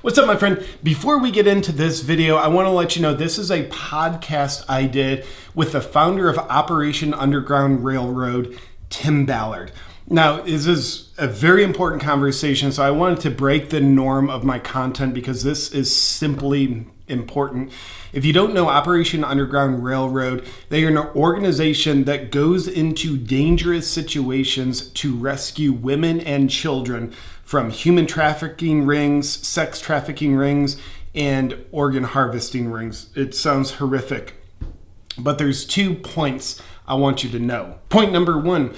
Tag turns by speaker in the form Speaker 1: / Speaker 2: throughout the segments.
Speaker 1: What's up, my friend? Before we get into this video, I want to let you know this is a podcast I did with the founder of Operation Underground Railroad, Tim Ballard. Now, this is a very important conversation, so I wanted to break the norm of my content because this is simply important. If you don't know Operation Underground Railroad, they are an organization that goes into dangerous situations to rescue women and children from human trafficking rings, sex trafficking rings, and organ harvesting rings. It sounds horrific, but there's 2 points I want you to know. Point number 1,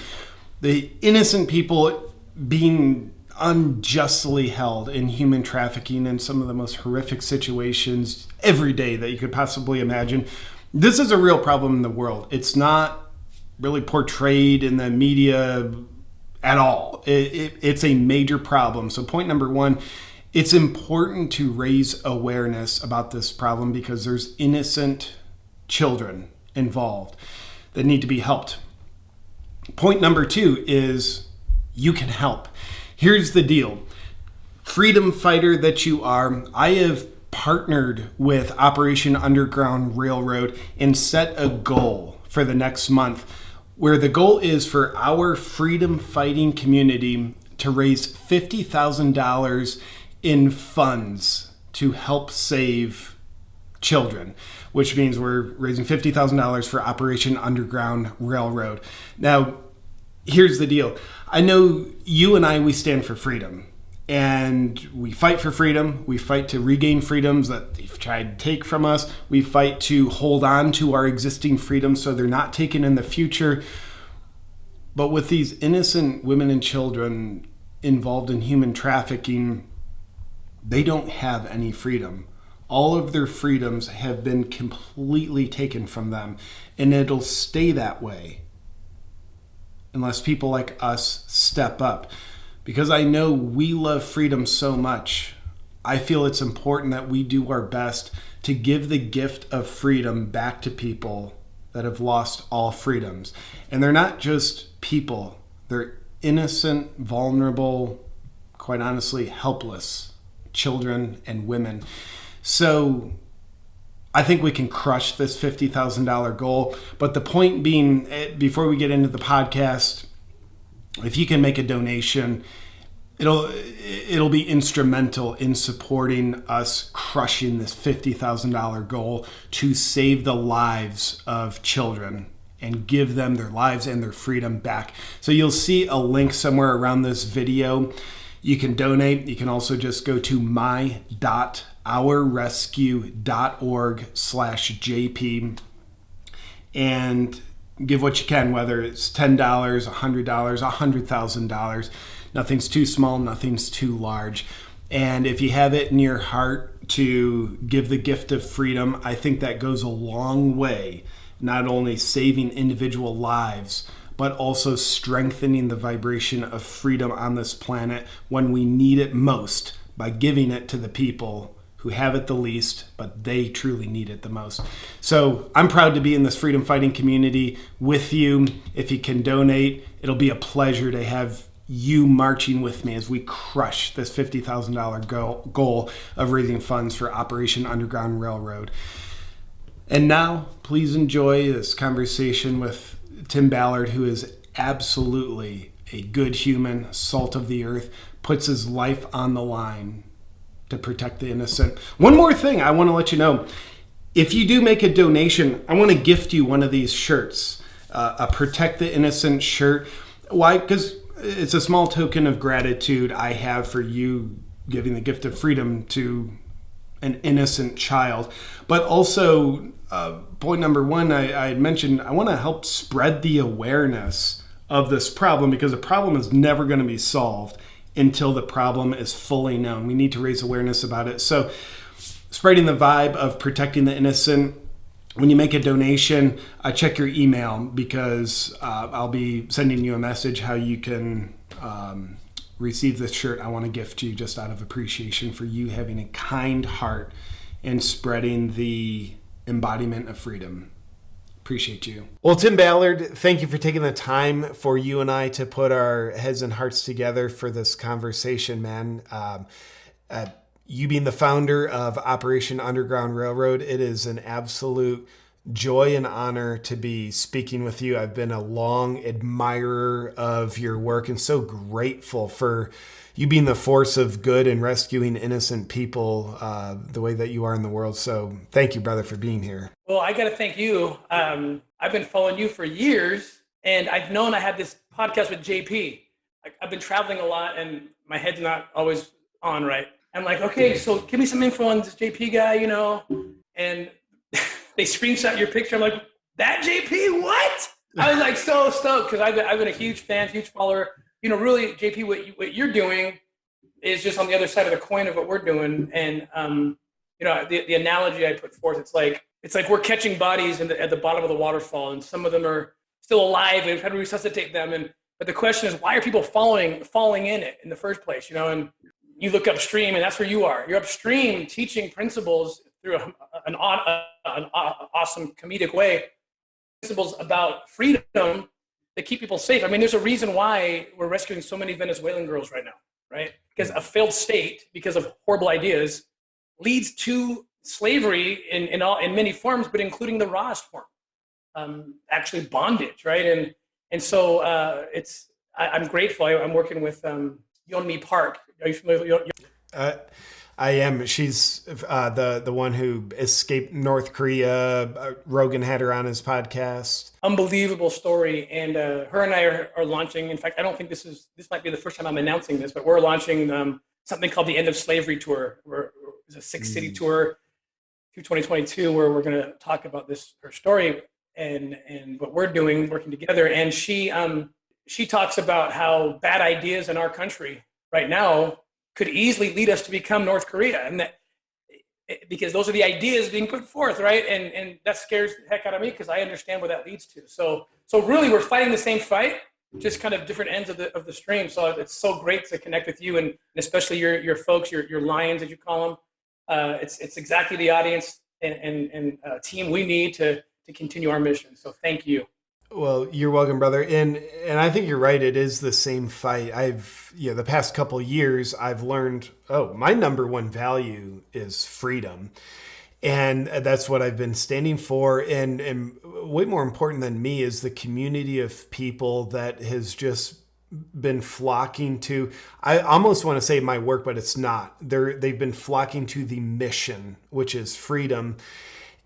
Speaker 1: the innocent people being unjustly held in human trafficking in some of the most horrific situations every day that you could possibly imagine. This is a real problem in the world. It's not really portrayed in the media at all. It's a major problem. So point number 1, it's important to raise awareness about this problem because there's innocent children involved that need to be helped. Point number 2 is you can help. Here's the deal. Freedom fighter that you are, I have partnered with Operation Underground Railroad and set a goal for the next month where the goal is for our freedom fighting community to raise $50,000 in funds to help save children, which means we're raising $50,000 for Operation Underground Railroad. Now, here's the deal. I know you and I, we stand for freedom. And we fight for freedom. We fight to regain freedoms that they've tried to take from us. We fight to hold on to our existing freedoms so they're not taken in the future. But with these innocent women and children involved in human trafficking, they don't have any freedom. All of their freedoms have been completely taken from them, and it'll stay that way unless people like us step up. Because I know we love freedom so much, I feel it's important that we do our best to give the gift of freedom back to people that have lost all freedoms. And they're not just people, they're innocent, vulnerable, quite honestly, helpless children and women. So I think we can crush this $50,000 goal. But the point being, before we get into the podcast, if you can make a donation, it'll be instrumental in supporting us crushing this $50,000 goal to save the lives of children and give them their lives and their freedom back. So you'll see a link somewhere around this video. You can donate. You can also just go to my.ourrescue.org/JP and give what you can, whether it's $10, $100, $100,000. Nothing's too small, nothing's too large. And if you have it in your heart to give the gift of freedom, I think that goes a long way, not only saving individual lives, but also strengthening the vibration of freedom on this planet when we need it most by giving it to the people who have it the least, but they truly need it the most. So I'm proud to be in this freedom fighting community with you. If you can donate, it'll be a pleasure to have you marching with me as we crush this $50,000 goal of raising funds for Operation Underground Railroad. And now, please enjoy this conversation with Tim Ballard, who is absolutely a good human, salt of the earth, puts his life on the line to protect the innocent. One more thing I want to let you know. If you do make a donation, I want to gift you one of these shirts, a Protect the Innocent shirt. Why? Because it's a small token of gratitude I have for you giving the gift of freedom to an innocent child. But also, point number 1, I had mentioned, I want to help spread the awareness of this problem because the problem is never going to be solved until the problem is fully known. We need to raise awareness about it. So spreading the vibe of protecting the innocent. When you make a donation, check your email because I'll be sending you a message how you can receive this shirt. I want to gift you just out of appreciation for you having a kind heart and spreading the embodiment of freedom. Appreciate you. Well, Tim Ballard, thank you for taking the time for you and I to put our heads and hearts together for this conversation, man. You being the founder of Operation Underground Railroad, it is an absolute joy and honor to be speaking with you. I've been a long admirer of your work and so grateful for you being the force of good and rescuing innocent people the way that you are in the world. So thank you, brother, for being here.
Speaker 2: Well, I got to thank you. I've been following you for years, and I've known I had this podcast with JP. I've been traveling a lot, and my head's not always on right. I'm like, okay, so give me some info on this JP guy, and they screenshot your picture. I'm like, that JP, what? I was like so stoked because I've been a huge fan, huge follower. Really, JP, what you're doing is just on the other side of the coin of what we're doing. And the analogy I put forth, it's like we're catching bodies at the bottom of the waterfall, and some of them are still alive, and we've had to resuscitate them. But the question is, why are people falling in it in the first place? And you look upstream, and that's where you are. You're upstream teaching principles through an awesome comedic way, principles about freedom that keep people safe. I mean, there's a reason why we're rescuing so many Venezuelan girls right now, right? Because a failed state, because of horrible ideas, leads to slavery in many forms, but including the rawest form, actually bondage, right? And so I'm grateful. I'm working with Yeonmi Park. Are you familiar with
Speaker 1: I am. She's the one who escaped North Korea. Rogan had her on his podcast.
Speaker 2: Unbelievable story. And her and I are launching. In fact, I don't think this might be the first time I'm announcing this, but we're launching something called the End of Slavery Tour. It's a 6-city tour through 2022 where we're going to talk about her story and what we're doing, working together. And she talks about how bad ideas in our country right now could easily lead us to become North Korea, and that because those are the ideas being put forth, right? And that scares the heck out of me because I understand where that leads to. So really, we're fighting the same fight, just kind of different ends of the stream. So it's so great to connect with you, and especially your folks, your lions, as you call them. It's exactly the audience and team we need to continue our mission. So thank you.
Speaker 1: Well, you're welcome, brother. And I think you're right. It is the same fight. The past couple years, I've learned, my number one value is freedom. And that's what I've been standing for. And way more important than me is the community of people that has just been flocking to, I almost want to say my work, but it's not. They've been flocking to the mission, which is freedom.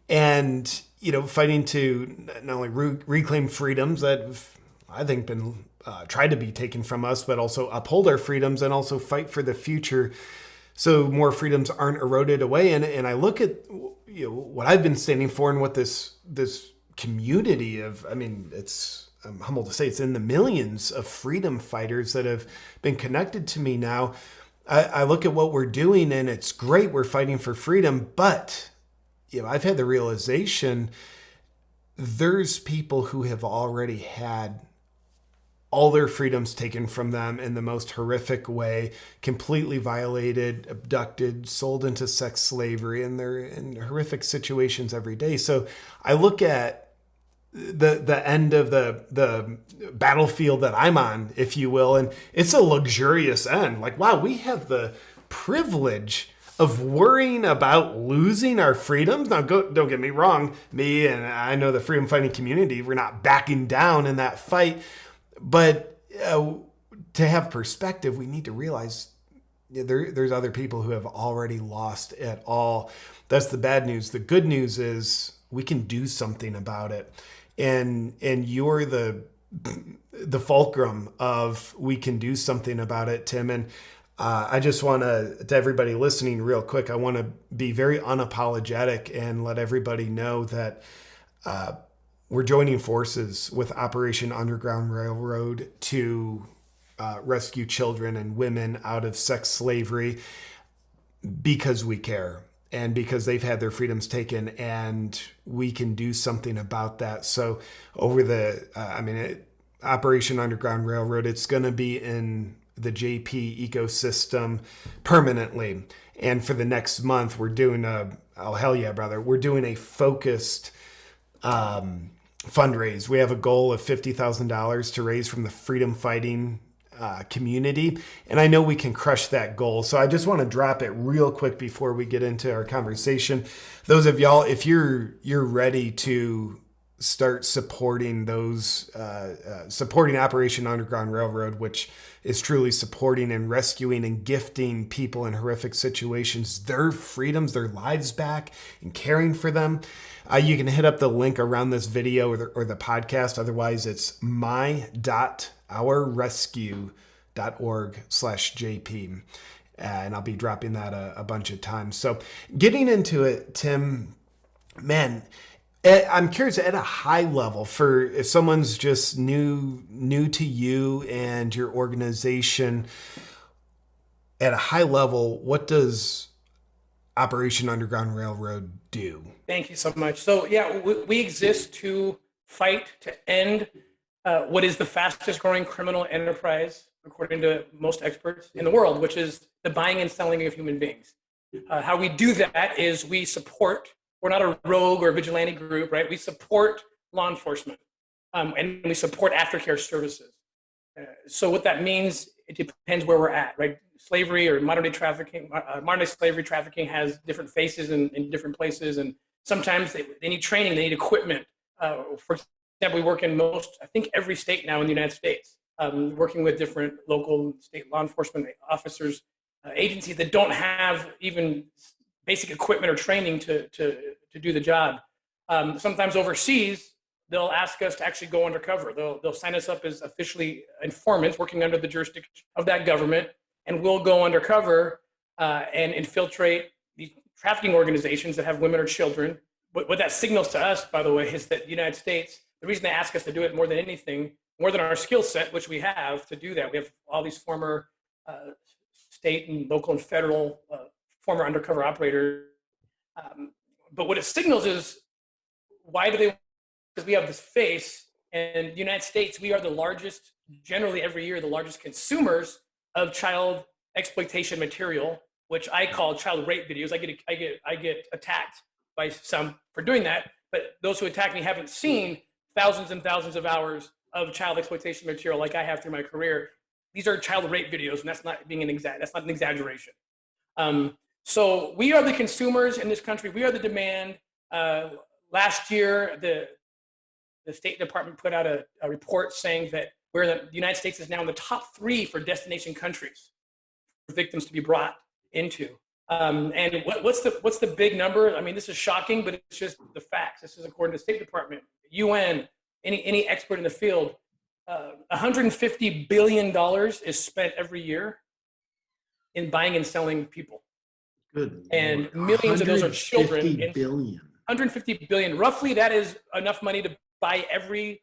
Speaker 1: And fighting to not only reclaim freedoms that I think been tried to be taken from us, but also uphold our freedoms and also fight for the future so more freedoms aren't eroded away. And I look at what I've been standing for and what this community of, I'm humbled to say it's in the millions of freedom fighters that have been connected to me now. I look at what we're doing and it's great. We're fighting for freedom, but I've had the realization there's people who have already had all their freedoms taken from them in the most horrific way, completely violated, abducted, sold into sex slavery, and they're in horrific situations every day. So I look at the end of the battlefield that I'm on, if you will, and it's a luxurious end. Like, wow, we have the privilege of worrying about losing our freedoms. Now, don't get me wrong. Me and I know the freedom fighting community, we're not backing down in that fight. But to have perspective, we need to realize there's other people who have already lost it all. That's the bad news. The good news is we can do something about it. And you're the fulcrum of we can do something about it, Tim. And I just want to everybody listening real quick, I want to be very unapologetic and let everybody know that we're joining forces with Operation Underground Railroad to rescue children and women out of sex slavery because we care and because they've had their freedoms taken and we can do something about that. So over Operation Underground Railroad, it's going to be in the JP ecosystem permanently. And for the next month, we're doing we're doing a focused fundraise. We have a goal of $50,000 to raise from the freedom fighting community. And I know we can crush that goal. So I just want to drop it real quick before we get into our conversation. Those of y'all, if you're ready to start supporting supporting Operation Underground Railroad, which is truly supporting and rescuing and gifting people in horrific situations their freedoms, their lives back, and caring for them, you can hit up the link around this video or the podcast. Otherwise, it's my.ourrescue.org/JP. And I'll be dropping that a bunch of times. So getting into it, Tim, man, I'm curious at a high level, for if someone's just new to you and your organization, at a high level, what does Operation Underground Railroad do?
Speaker 2: Thank you so much. So yeah, we exist to fight to end what is the fastest growing criminal enterprise, according to most experts in the world, which is the buying and selling of human beings. How we do that is we support. We're not a rogue or vigilante group, right? We support law enforcement, and we support aftercare services. So what that means, it depends where we're at, right? Slavery or modern day slavery trafficking has different faces in different places, and sometimes they need training, they need equipment. For example, we work in I think every state now in the United States, working with different local and state law enforcement officers, agencies that don't have even basic equipment or training to do the job. Sometimes overseas, they'll ask us to actually go undercover. They'll sign us up as officially informants working under the jurisdiction of that government, and we'll go undercover and infiltrate these trafficking organizations that have women or children. What that signals to us, by the way, is that the United States, the reason they ask us to do it more than anything, more than our skill set, which we have to do that. We have all these former state and local and federal former undercover operators. But what it signals is, why do they? Because we have this face, and the United States, we are the largest, generally every year, the largest consumers of child exploitation material, which I call child rape videos. I get attacked by some for doing that, but those who attack me haven't seen thousands and thousands of hours of child exploitation material like I have through my career. These are child rape videos, and that's not an exaggeration. So we are the consumers in this country. We are the demand. Last year, the State Department put out a report saying that the United States is now in the top 3 for destination countries for victims to be brought into. And what's the big number? I mean, this is shocking, but it's just the facts. This is according to the State Department, UN, any expert in the field. $150 billion is spent every year in buying and selling people.
Speaker 1: Good.
Speaker 2: And millions of those are children.
Speaker 1: 150
Speaker 2: billion. Roughly, that is enough money to buy every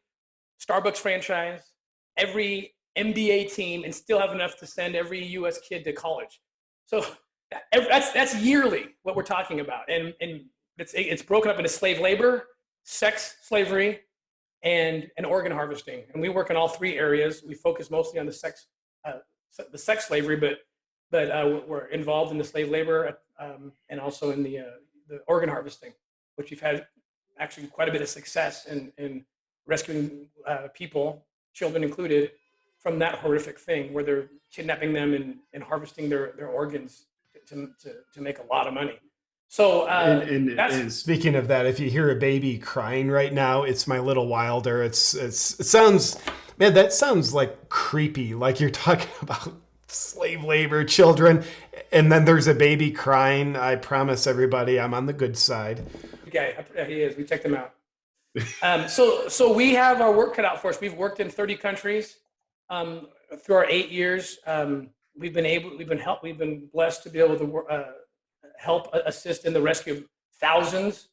Speaker 2: Starbucks franchise, every NBA team, and still have enough to send every U.S. kid to college. So that's yearly what we're talking about. And it's broken up into slave labor, sex slavery, and organ harvesting. And we work in all 3 areas. We focus mostly on the sex slavery, but we're involved in the slave labor and also in the organ harvesting, which we've had actually quite a bit of success in rescuing people, children included, from that horrific thing where they're kidnapping them and harvesting their organs to make a lot of money. So,
Speaker 1: and speaking of that, if you hear a baby crying right now, it's my little Wilder. It sounds, man, that sounds like creepy. Like you're talking about slave labor, children, and then there's a baby crying. I promise everybody, I'm on the good side.
Speaker 2: Okay, he is. We checked him out. So we have our work cut out for us. We've worked in 30 countries through our 8 years. We've been blessed to be able to help assist in the rescue of thousands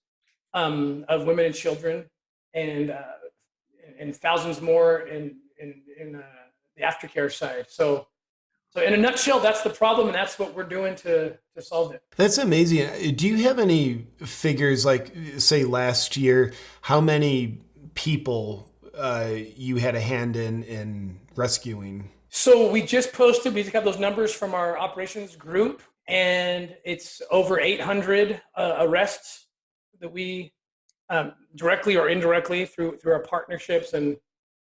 Speaker 2: of women and children, and thousands more in the aftercare side. So in a nutshell, that's the problem, and that's what we're doing to solve it.
Speaker 1: That's amazing. Do you have any figures, like say last year, how many people you had a hand in rescuing?
Speaker 2: So we just got those numbers from our operations group, and it's over 800 arrests that we directly or indirectly through our partnerships and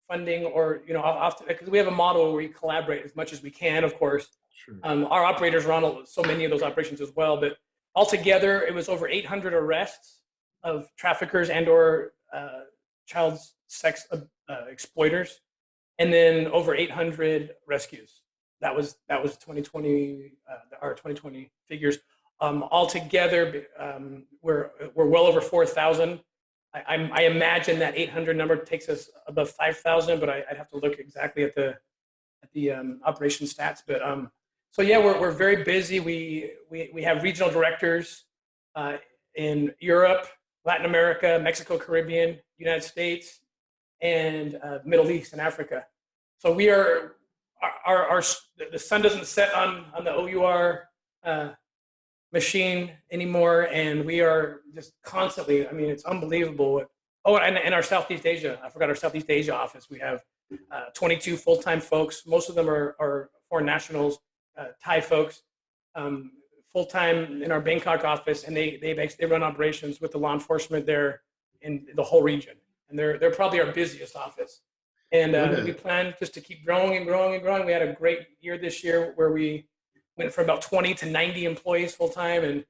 Speaker 2: funding, or often, because we have a model where we collaborate as much as we can, of course.
Speaker 1: Sure.
Speaker 2: Our operators run so many of those operations as well, but altogether it was over 800 arrests of traffickers and or child sex exploiters, and then over 800 rescues. That was 2020, our 2020 figures. Altogether, we're well over 4,000. I imagine that 800 number takes us above 5,000, but I'd have to look exactly at the operation stats. But so yeah, we're very busy. We have regional directors in Europe, Latin America, Mexico, Caribbean, United States, and Middle East and Africa. So we are the sun doesn't set on the OUR machine anymore, and we are just constantly, I mean, it's unbelievable. And our Southeast Asia, I forgot our Southeast Asia office. We have 22 full-time folks. Most of them are foreign nationals, Thai folks, full-time in our Bangkok office, and they run operations with the law enforcement there in the whole region. And they're probably our busiest office. And we plan just to keep growing and growing and growing. We had a great year this year where we went from about 20 to 90 employees full time,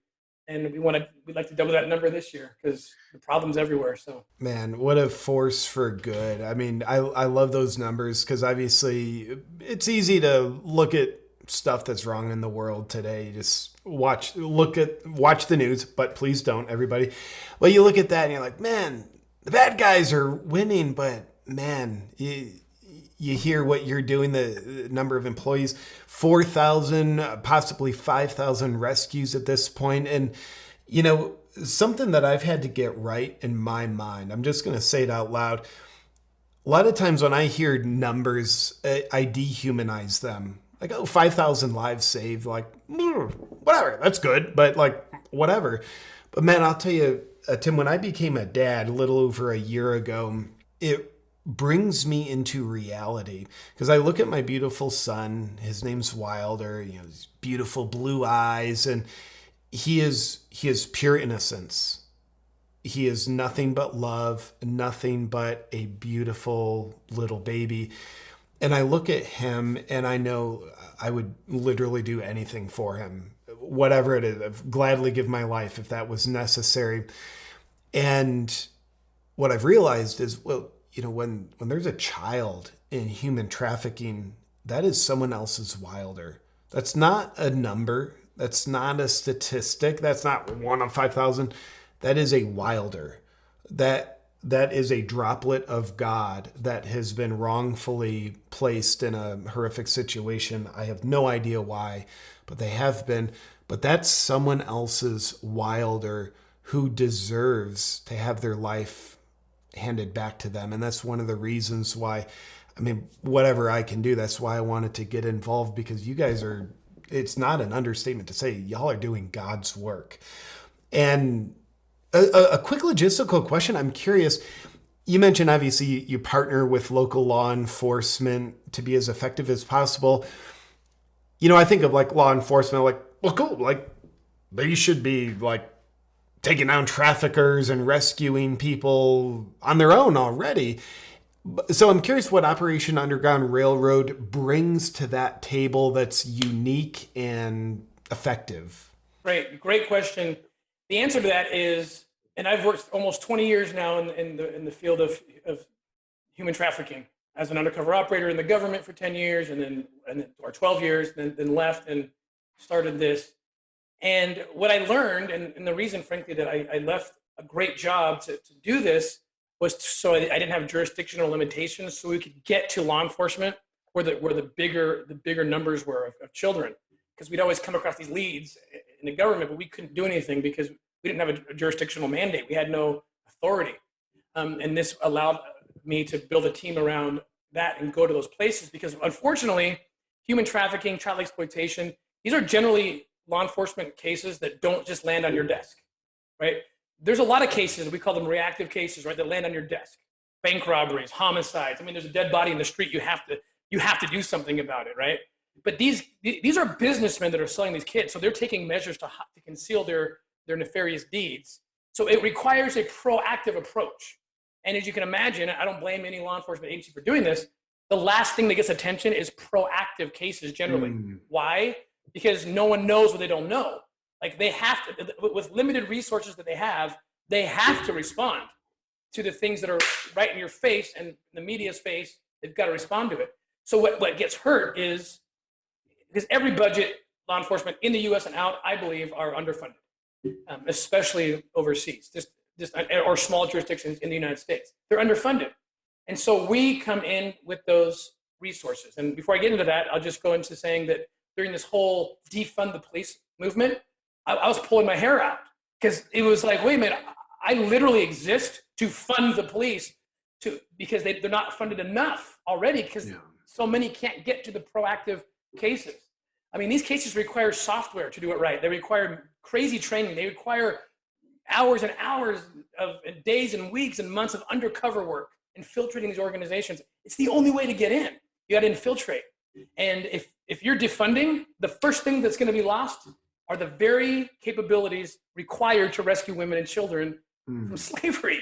Speaker 2: and we'd like to double that number this year because the problem's everywhere. So
Speaker 1: man, what a force for good. I mean, I love those numbers because obviously it's easy to look at stuff that's wrong in the world today. You just watch the news, but please don't, everybody. Well, you look at that and you're like, man, the bad guys are winning, but man, you hear what you're doing, the number of employees, 4,000, possibly 5,000 rescues at this point. And, something that I've had to get right in my mind, I'm just going to say it out loud. A lot of times when I hear numbers, I dehumanize them. Like, 5,000 lives saved, like, whatever, that's good, but like, whatever. But man, I'll tell you, Tim, when I became a dad a little over a year ago, it brings me into reality because I look at my beautiful son. His name's Wilder. His beautiful blue eyes, and he is pure innocence. He is nothing but love, nothing but a beautiful little baby. And I look at him, and I know I would literally do anything for him, whatever it is. I'd gladly give my life if that was necessary. And what I've realized is, well, when there's a child in human trafficking, that is someone else's Wilder. That's not a number. That's not a statistic. That's not 1 of 5,000. That is a Wilder. That is a droplet of God that has been wrongfully placed in a horrific situation. I have no idea why, but they have been. But that's someone else's Wilder who deserves to have their life handed back to them. And that's one of the reasons why, whatever I can do, that's why I wanted to get involved, because you guys it's not an understatement to say y'all are doing God's work. And a quick logistical question. I'm curious, you mentioned obviously you partner with local law enforcement to be as effective as possible. I think of like law enforcement, like, well, cool. Like they should be like taking down traffickers and rescuing people on their own already. So I'm curious what Operation Underground Railroad brings to that table that's unique and effective.
Speaker 2: Right. Great question. The answer to that is, and I've worked almost 20 years now in the field of human trafficking as an undercover operator in the government for 10 years, or 12 years, then left and started this. And what I learned, and the reason, frankly, that I left a great job to do this was so I didn't have jurisdictional limitations, so we could get to law enforcement where the bigger numbers were of children, because we'd always come across these leads in the government, but we couldn't do anything because we didn't have a jurisdictional mandate. We had no authority, and this allowed me to build a team around that and go to those places, because unfortunately, human trafficking, child exploitation, these are generally law enforcement cases that don't just land on your desk, right? There's a lot of cases, we call them reactive cases, right, that land on your desk. Bank robberies, homicides. There's a dead body in the street. You have to do something about it, right? But these are businessmen that are selling these kids, so they're taking measures to conceal their nefarious deeds. So it requires a proactive approach. And as you can imagine, I don't blame any law enforcement agency for doing this. The last thing that gets attention is proactive cases generally. Why? Because no one knows what they don't know. Like they have to, with limited resources that they have to respond to the things that are right in your face and the media's face. They've got to respond to it. So what gets hurt is, because every budget, law enforcement in the U.S. and out, I believe, are underfunded, especially overseas, or small jurisdictions in the United States. They're underfunded. And so we come in with those resources. And before I get into that, I'll just go into saying that during this whole defund the police movement, I was pulling my hair out because it was like, wait a minute, I literally exist to fund the police because they're not funded enough already because so many can't get to the proactive cases. I mean, these cases require software to do it right. They require crazy training. They require hours and hours of days and weeks and months of undercover work, infiltrating these organizations. It's the only way to get in. You got to infiltrate. And if you're defunding, the first thing that's going to be lost are the very capabilities required to rescue women and children from slavery.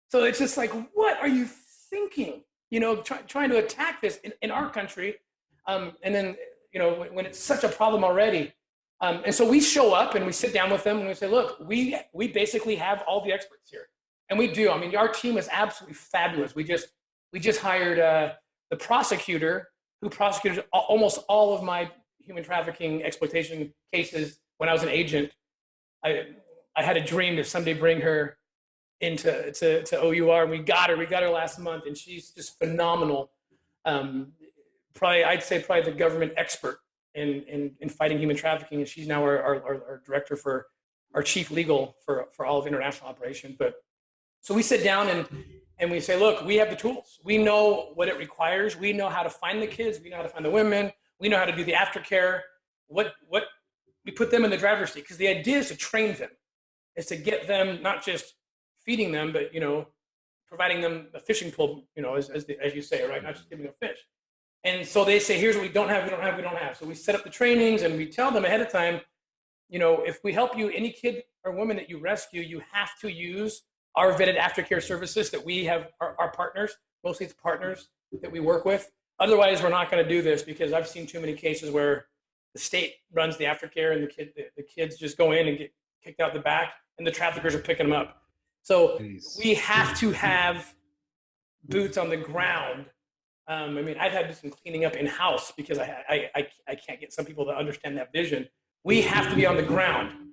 Speaker 2: So it's just like, what are you thinking? You know, trying to attack this in our country. And then, you know, when it's such a problem already. And so we show up and we sit down with them and we say, look, we basically have all the experts here. And we do. I mean, our team is absolutely fabulous. We just hired the prosecutor who prosecuted almost all of my human trafficking exploitation cases when I was an agent. I had a dream to someday bring her to OUR. And we got her last month, and she's just phenomenal. I'd say the government expert in fighting human trafficking, and she's now our director for our chief legal for all of international operations. But so we sit down and we say, look, we have the tools. We know what it requires. We know how to find the kids. We know how to find the women. We know how to do the aftercare. What we put them in the driver's seat, because the idea is to train them, is to get them not just feeding them, but, you know, providing them a fishing pole, you know, as you say, right? Not just giving them fish. And so they say, here's what we don't have. So we set up the trainings and we tell them ahead of time, you know, if we help you, any kid or woman that you rescue, you have to use our vetted aftercare services that we have, our partners, mostly it's partners that we work with. Otherwise, we're not going to do this, because I've seen too many cases where the state runs the aftercare and the kids just go in and get kicked out the back, and the traffickers are picking them up. So we have to have boots on the ground. I mean, I've had to do some cleaning up in-house because I can't get some people to understand that vision. We have to be on the ground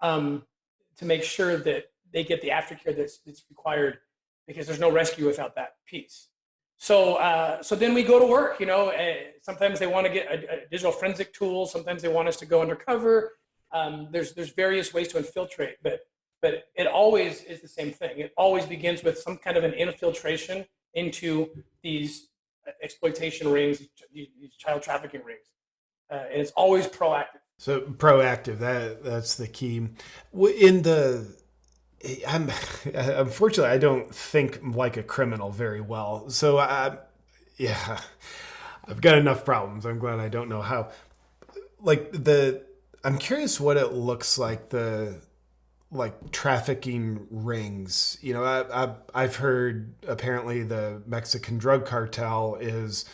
Speaker 2: to make sure that they get the aftercare that's required, because there's no rescue without that piece. So then we go to work. You know, sometimes they want to get a digital forensic tool. Sometimes they want us to go undercover. There's various ways to infiltrate, but it always is the same thing. It always begins with some kind of an infiltration into these exploitation rings, these child trafficking rings, and it's always proactive.
Speaker 1: So proactive, that's the key. Unfortunately, I don't think like a criminal very well. So I've got enough problems. I'm glad I don't know how. I'm curious what it looks like, trafficking rings. You know, I've heard apparently the Mexican drug cartel is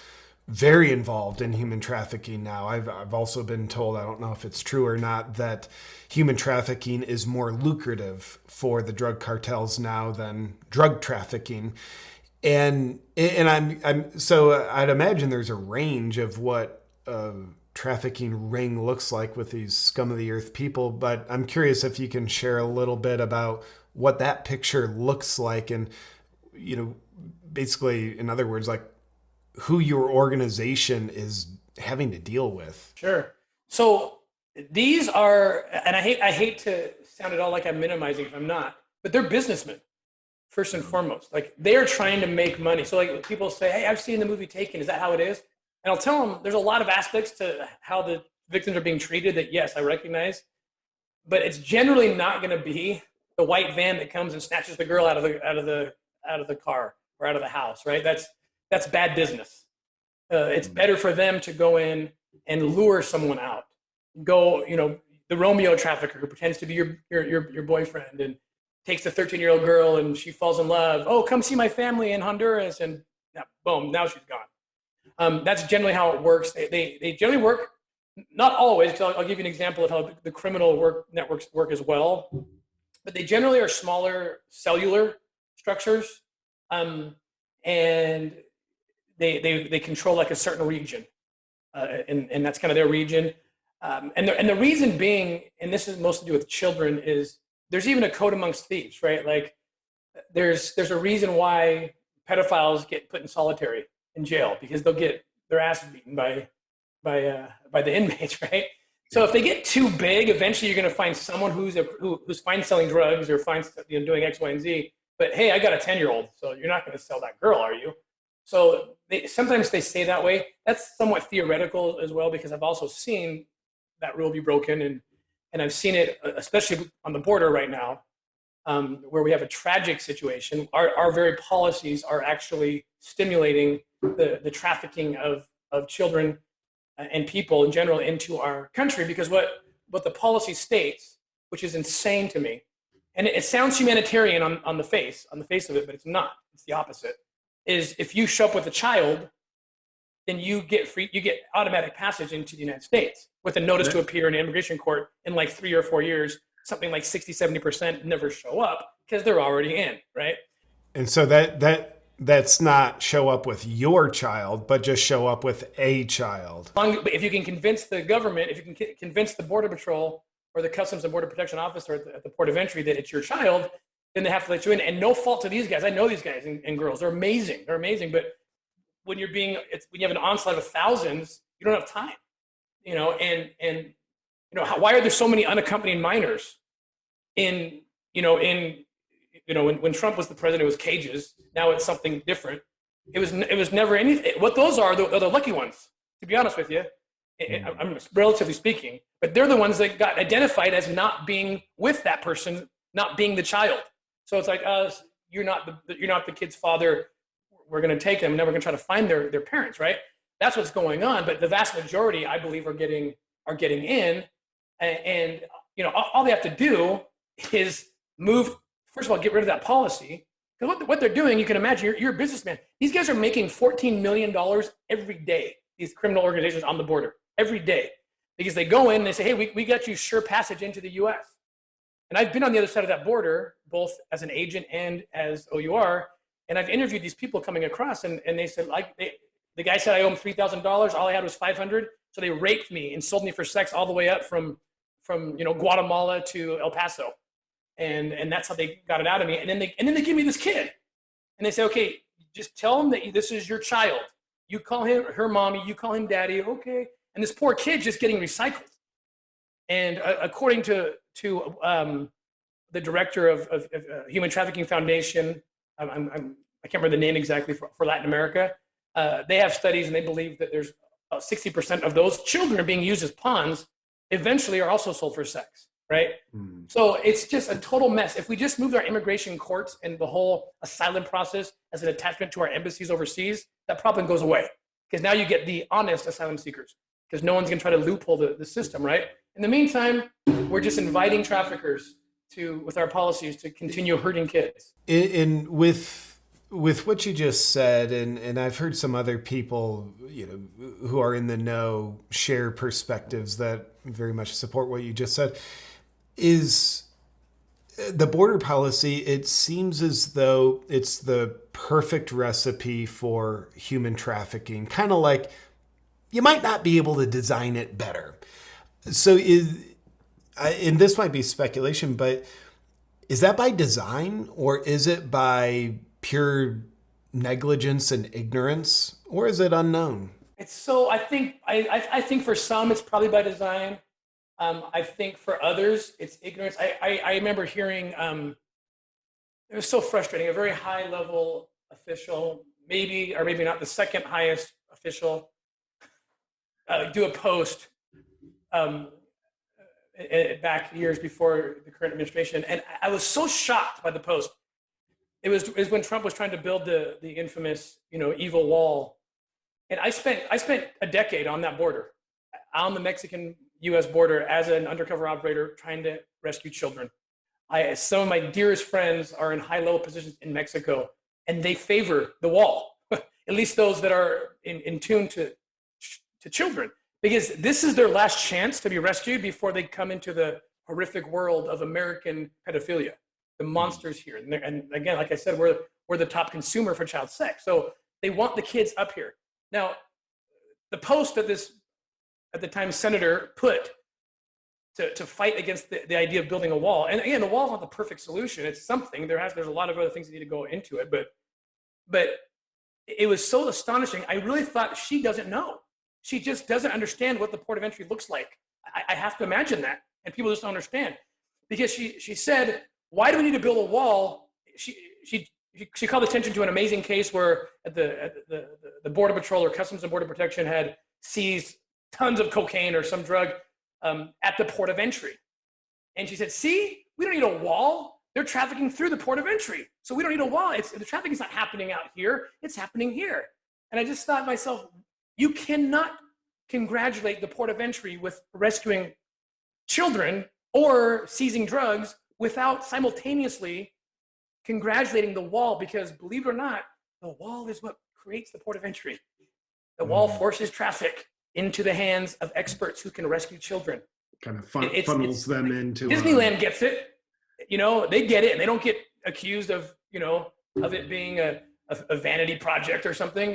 Speaker 1: very involved in human trafficking now. I've also been told, I don't know if it's true or not, that human trafficking is more lucrative for the drug cartels now than drug trafficking. And I'd imagine there's a range of what trafficking ring looks like with these scum of the earth people, but I'm curious if you can share a little bit about what that picture looks like, and, you know, basically, in other words, like who your organization is having to deal with.
Speaker 2: Sure. So these are, and I hate to sound at all like I'm minimizing if I'm not, but they're businessmen first and foremost. Like, they are trying to make money. So like people say, hey, I've seen the movie Taken. Is that how it is? And I'll tell them there's a lot of aspects to how the victims are being treated that, yes, I recognize, but it's generally not going to be the white van that comes and snatches the girl out of the car or out of the house, right? That's bad business. It's better for them to go in and lure someone out. Go, you know, the Romeo trafficker who pretends to be your boyfriend, and takes the 13-year-old girl and she falls in love. Oh, come see my family in Honduras. And boom, now she's gone. That's generally how it works. They generally work, not always, because I'll give you an example of how the criminal networks work as well. But they generally are smaller cellular structures. And they control like a certain region. And that's kind of their region. And the reason being, and this is mostly to do with children, is there's even a code amongst thieves, right? Like there's a reason why pedophiles get put in solitary in jail, because they'll get their asses beaten by the inmates, right? So if they get too big, eventually you're going to find someone who's fine selling drugs or fine doing X, Y, and Z. But hey, I got a 10-year-old, so you're not going to sell that girl, are you? So sometimes they say that way. That's somewhat theoretical as well, because I've also seen that rule be broken, and I've seen it, especially on the border right now, where we have a tragic situation. Our very policies are actually stimulating the trafficking of children and people in general into our country, because what the policy states, which is insane to me, and it sounds humanitarian on the face of it, but it's not. It's the opposite. Is if you show up with a child, then you get automatic passage into the United States with a notice to appear in an immigration court in like 3 or 4 years. Something like 60-70% never show up because they're already in, right?
Speaker 1: And so that's not show up with your child, but just show up with a child.
Speaker 2: If you can convince the government, if you can convince the Border Patrol or the Customs and Border Protection officer at the port of entry that it's your child, then they have to let you in. And no fault to these guys. I know these guys and girls. They're amazing. But when you have an onslaught of thousands, you don't have time. Why are there so many unaccompanied minors when Trump was the president, it was cages. Now it's something different. It was never anything. What those are the lucky ones, to be honest with you. I'm relatively speaking, but they're the ones that got identified as not being with that person, not being the child. So it's like, you're not the kid's father. We're going to take them, and then we're going to try to find their parents, right? That's what's going on. But the vast majority, I believe, are getting in, and all they have to do is move. First of all, get rid of that policy. Because what they're doing, you can imagine, you're a businessman. These guys are making $14 million every day, these criminal organizations on the border, every day. Because they go in and they say, hey, we got you sure passage into the U.S. And I've been on the other side of that border, both as an agent and as OUR, and I've interviewed these people coming across, and they said, the guy said I owe him $3,000, all I had was $500, so they raped me and sold me for sex all the way up from Guatemala to El Paso. And that's how they got it out of me. And then they give me this kid. And they say, okay, just tell him that this is your child. You call her mommy, you call him daddy, okay. And this poor kid just getting recycled. And according to the director of Human Trafficking Foundation, I can't remember the name exactly for Latin America, they have studies and they believe that there's 60% of those children being used as pawns eventually are also sold for sex. Right? So it's just a total mess. If we just moved our immigration courts and the whole asylum process as an attachment to our embassies overseas, that problem goes away. Because now you get the honest asylum seekers. Because no one's going to try to loophole the system, right? In the meantime, we're just inviting traffickers with our policies to continue hurting kids.
Speaker 1: And with what you just said, and I've heard some other people, who are in the know share perspectives that very much support what you just said. Is the border policy, it seems as though it's the perfect recipe for human trafficking, kind of like you might not be able to design it better. So and this might be speculation, but is that by design, or is it by pure negligence and ignorance, or is it unknown?
Speaker 2: I think for some it's probably by design. I think for others, it's ignorance. I remember hearing, it was so frustrating, a very high level official, maybe or maybe not the second highest official, do a post back years before the current administration. And I was so shocked by the post. It was when Trump was trying to build the infamous, evil wall. And I spent a decade on that border, on the Mexican U.S. border as an undercover operator trying to rescue children. Some of my dearest friends are in high level positions in Mexico, and they favor the wall, at least those that are in tune to children, because this is their last chance to be rescued before they come into the horrific world of American pedophilia, the monsters here. And again, like I said, we're the top consumer for child sex. So they want the kids up here. Now, the post that this, at the time, senator put to fight against the idea of building a wall. And again, the wall is not the perfect solution. It's something. There's a lot of other things that need to go into it. But it was so astonishing. I really thought she doesn't know. She just doesn't understand what the port of entry looks like. I have to imagine that. And people just don't understand. Because she said, why do we need to build a wall? She called attention to an amazing case where the Border Patrol or Customs and Border Protection had seized tons of cocaine or some drug at the port of entry. And she said, see, we don't need a wall. They're trafficking through the port of entry. So we don't need a wall. The trafficking is not happening out here. It's happening here. And I just thought to myself, you cannot congratulate the port of entry with rescuing children or seizing drugs without simultaneously congratulating the wall, because believe it or not, the wall is what creates the port of entry. The wall forces traffic into the hands of experts who can rescue children.
Speaker 1: Kind of funnels them into
Speaker 2: Disneyland gets it. They get it, and they don't get accused of it being a vanity project or something.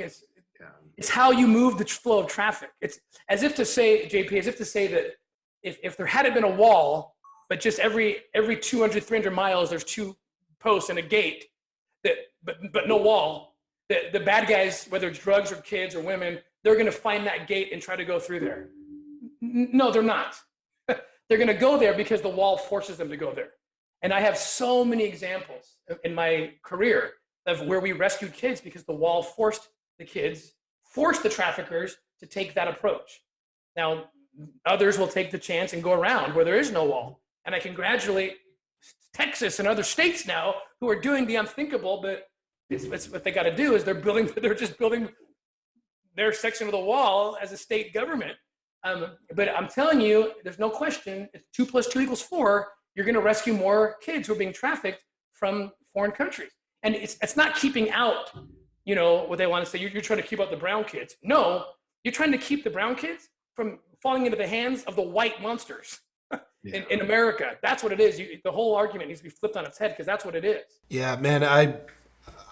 Speaker 2: It's how you move the flow of traffic. It's as if to say, JP, that if there hadn't been a wall, but just every 200, 300 miles, there's 2 posts and a gate, but no wall, the bad guys, whether it's drugs or kids or women, they're going to find that gate and try to go through there. No, they're not. They're going to go there because the wall forces them to go there. And I have so many examples in my career of where we rescued kids because the wall forced the traffickers to take that approach. Now, others will take the chance and go around where there is no wall. And I congratulate Texas and other states now who are doing the unthinkable, but it's what they got to do is they're just building their section of the wall as a state government. But I'm telling you, there's no question, it's 2 + 2 = 4. You're going to rescue more kids who are being trafficked from foreign countries. And it's not keeping out, what they want to say. You're trying to keep out the brown kids. No, you're trying to keep the brown kids from falling into the hands of the white monsters in America. That's what it is. The whole argument needs to be flipped on its head because that's what it is.
Speaker 1: Yeah, man,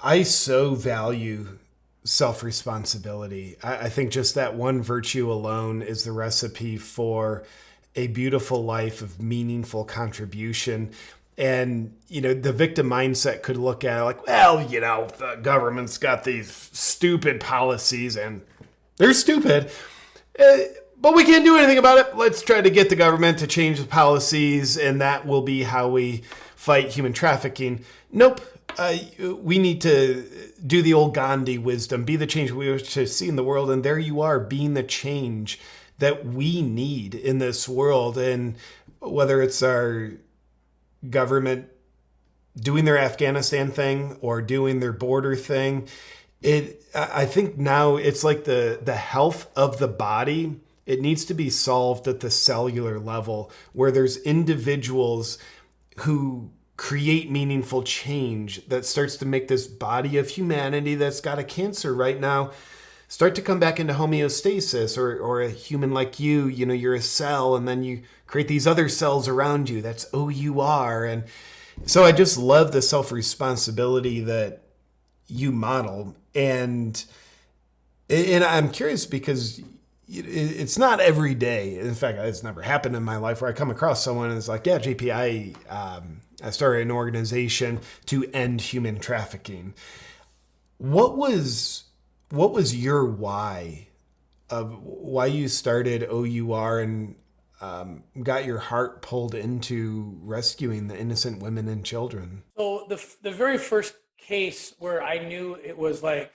Speaker 1: I so value self-responsibility. I think just that one virtue alone is the recipe for a beautiful life of meaningful contribution. And, the victim mindset could look at it like, well, the government's got these stupid policies and they're stupid, but we can't do anything about it. Let's try to get the government to change the policies and that will be how we fight human trafficking. Nope. We need to do the old Gandhi wisdom, be the change we wish to see in the world. And there you are, being the change that we need in this world. And whether it's our government doing their Afghanistan thing or doing their border thing, I think now it's like the health of the body. It needs to be solved at the cellular level where there's individuals who create meaningful change that starts to make this body of humanity that's got a cancer right now start to come back into homeostasis, or a human like you're a cell and then you create these other cells around you. That's OUR. And so I just love the self-responsibility that you model. And I'm curious because it's not every day. In fact, it's never happened in my life where I come across someone and it's like, yeah, JP, I started an organization to end human trafficking. What was your why of why you started OUR and got your heart pulled into rescuing the innocent women and children?
Speaker 2: So the very first case where I knew it was like,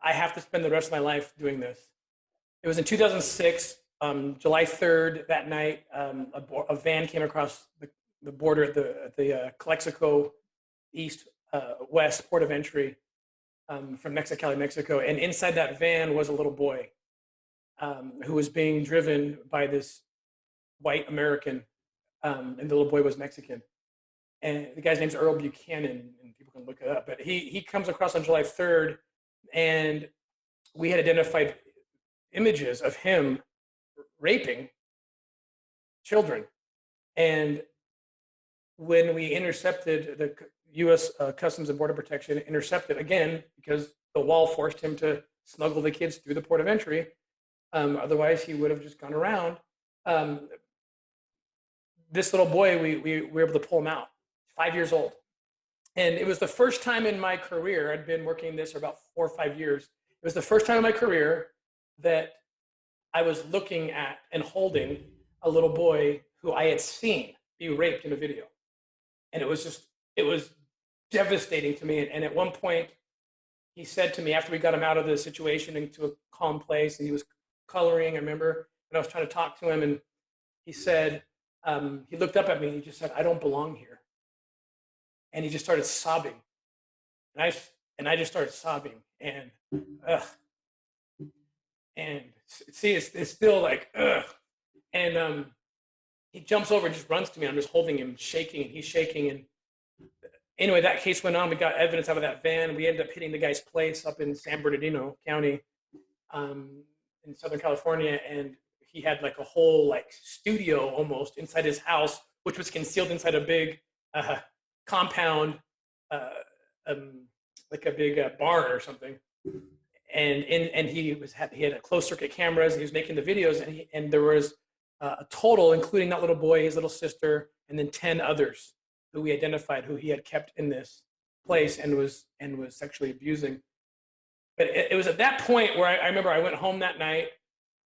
Speaker 2: I have to spend the rest of my life doing this. It was in 2006, July 3rd, that night, a van came across the border at the Calexico West port of entry from Mexicali, Mexico. And inside that van was a little boy who was being driven by this white American, and the little boy was Mexican. and the guy's name's Earl Buchanan, and people can look it up. But he comes across on July 3rd, and we had identified images of him raping children. And when we intercepted, the U.S. Customs and Border Protection intercepted again, because the wall forced him to smuggle the kids through the port of entry. Otherwise, he would have just gone around. This little boy, we were able to pull him out, 5 years old. And it was the first time in my career, I'd been working this for about 4 or 5 years. It was the first time in my career that I was looking at and holding a little boy who I had seen be raped in a video. And it was devastating to me. And at one point, he said to me, after we got him out of the situation into a calm place, and he was coloring, I remember, and I was trying to talk to him, and he said, he looked up at me and he just said, "I don't belong here." And he just started sobbing. And I just started sobbing. And see, it's still like, ugh. And he jumps over and just runs to me. I'm just holding him, shaking, and he's shaking. And anyway, that case went on. We got evidence out of that van. We ended up hitting the guy's place up in San Bernardino County, in Southern California. And he had like a whole like studio almost inside his house, which was concealed inside a big compound, like a big barn or something. And he had a closed circuit cameras. And he was making the videos, and there was a total, including that little boy, his little sister, and then 10 others who we identified who he had kept in this place and was sexually abusing. But it was at that point where I remember I went home that night,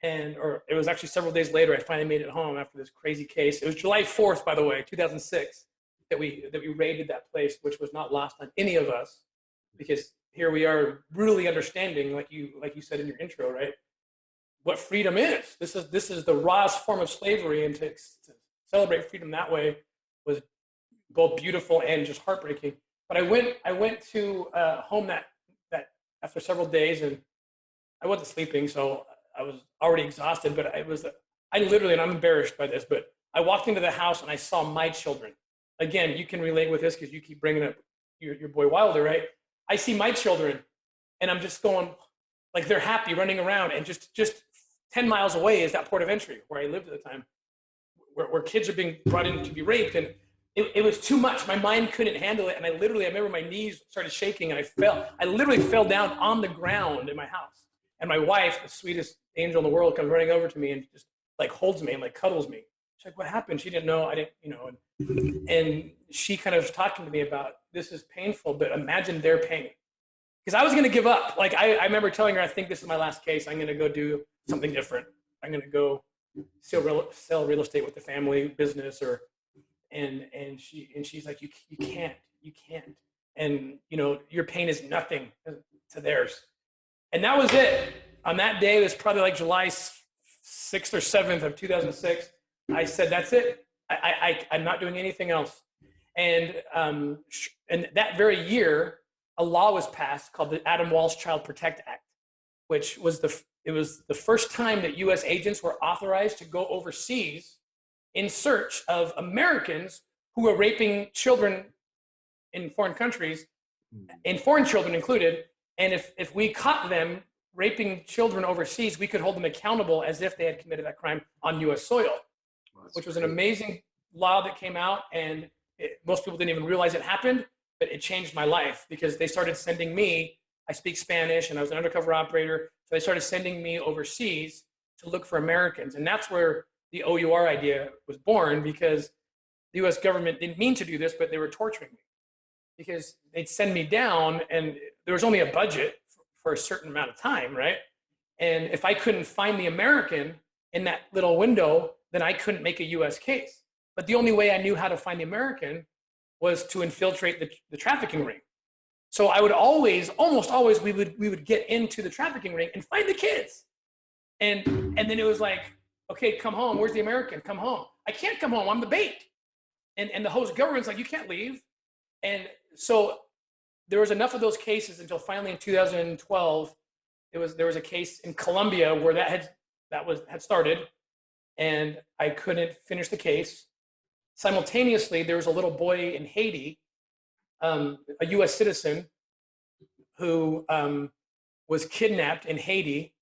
Speaker 2: or it was actually several days later, I finally made it home after this crazy case. It was July 4th, by the way, 2006, that we raided that place, which was not lost on any of us, because here we are really understanding, like you said in your intro, right? What freedom is. This is the rawest form of slavery, and to celebrate freedom that way was both beautiful and just heartbreaking. But I went to home that after several days, and I wasn't sleeping, so I was already exhausted. But I literally, and I'm embarrassed by this, but I walked into the house and I saw my children. Again, you can relate with this because you keep bringing up your boy Wilder, right? I see my children, and I'm just going, like, they're happy running around, and just 10 miles away is that port of entry where I lived at the time, where kids are being brought in to be raped. And it was too much. My mind couldn't handle it. And I remember my knees started shaking, and I literally fell down on the ground in my house. And my wife, the sweetest angel in the world, comes running over to me and just like holds me and like cuddles me. She's like, "What happened?" She didn't know. I didn't, and she kind of was talking to me about, this is painful, but imagine their pain. Because I was going to give up. Like, I remember telling her, I think this is my last case. I'm going to go do something different. I'm going to go sell real estate with the family business, and she's like, you can't. And your pain is nothing to theirs. And that was it. On that day, it was probably like July 6th or 7th of 2006. I said, that's it. I'm not doing anything else. And that very year, a law was passed called the Adam Walsh Child Protect Act, which was the first time that U.S. agents were authorized to go overseas in search of Americans who were raping children in foreign countries, and foreign children included. And if we caught them raping children overseas, we could hold them accountable as if they had committed that crime on U.S. soil, which was an amazing law that came out. And most people didn't even realize it happened, but it changed my life, because they started sending me, I speak Spanish and I was an undercover operator, so they started sending me overseas to look for Americans. And that's where the OUR idea was born, because the US government didn't mean to do this, but they were torturing me, because they'd send me down and there was only a budget for a certain amount of time, right? And if I couldn't find the American in that little window, then I couldn't make a US case. But the only way I knew how to find the American was to infiltrate the trafficking ring. So I would almost always, we would get into the trafficking ring and find the kids. And then it was like, okay, come home. Where's the American? Come home. I can't come home. I'm the bait. And the host government's like, you can't leave. And so there was enough of those cases until finally in 2012, there was a case in Colombia where that had started, and I couldn't finish the case. simultaneously, there was a little boy in Haiti, a U.S. citizen, who was kidnapped in Haiti,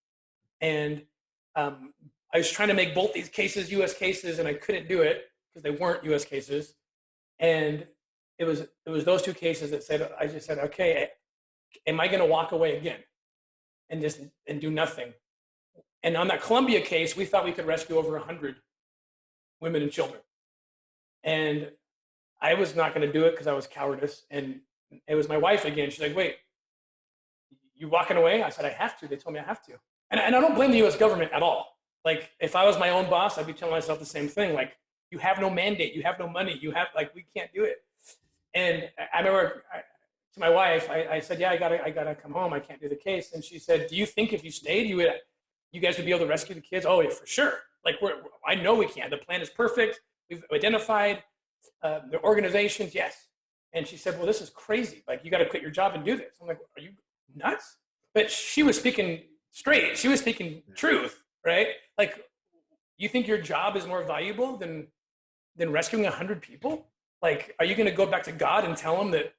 Speaker 2: and I was trying to make both these cases U.S. cases, and I couldn't do it because they weren't U.S. cases. And it was those two cases that said, I just said, okay, am I going to walk away again and do nothing? And on that Colombia case, we thought we could rescue over 100 women and children, and I was not going to do it because I was cowardice. And it was my wife again. She's like, wait, you walking away? I said, I have to. They told me I have to. And I don't blame the US government at all. Like, if I was my own boss, I'd be telling myself the same thing. Like, you have no mandate, you have no money, we can't do it. And I remember to my wife, I said, yeah, I gotta come home. I can't do the case. And she said, do you think if you stayed, you guys would be able to rescue the kids? Oh yeah, for sure. Like, I know we can. The plan is perfect. We've identified the organizations. Yes. And she said, well, this is crazy. Like, you got to quit your job and do this. I'm like, are you nuts? But she was speaking straight. She was speaking truth, right? Like, you think your job is more valuable than rescuing 100 people? Like, are you going to go back to God and tell him that,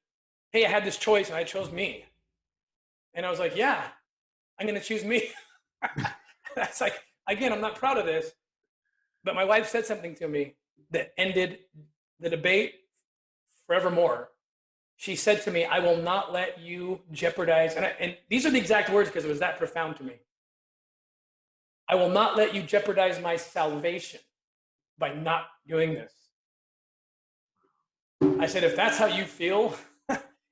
Speaker 2: hey, I had this choice and I chose me? And I was like, yeah, I'm going to choose me. That's like, again, I'm not proud of this, but my wife said something to me that ended the debate forevermore. She said to me, I will not let you jeopardize, and these are the exact words because it was that profound to me. I will not let you jeopardize my salvation by not doing this. I said, if that's how you feel,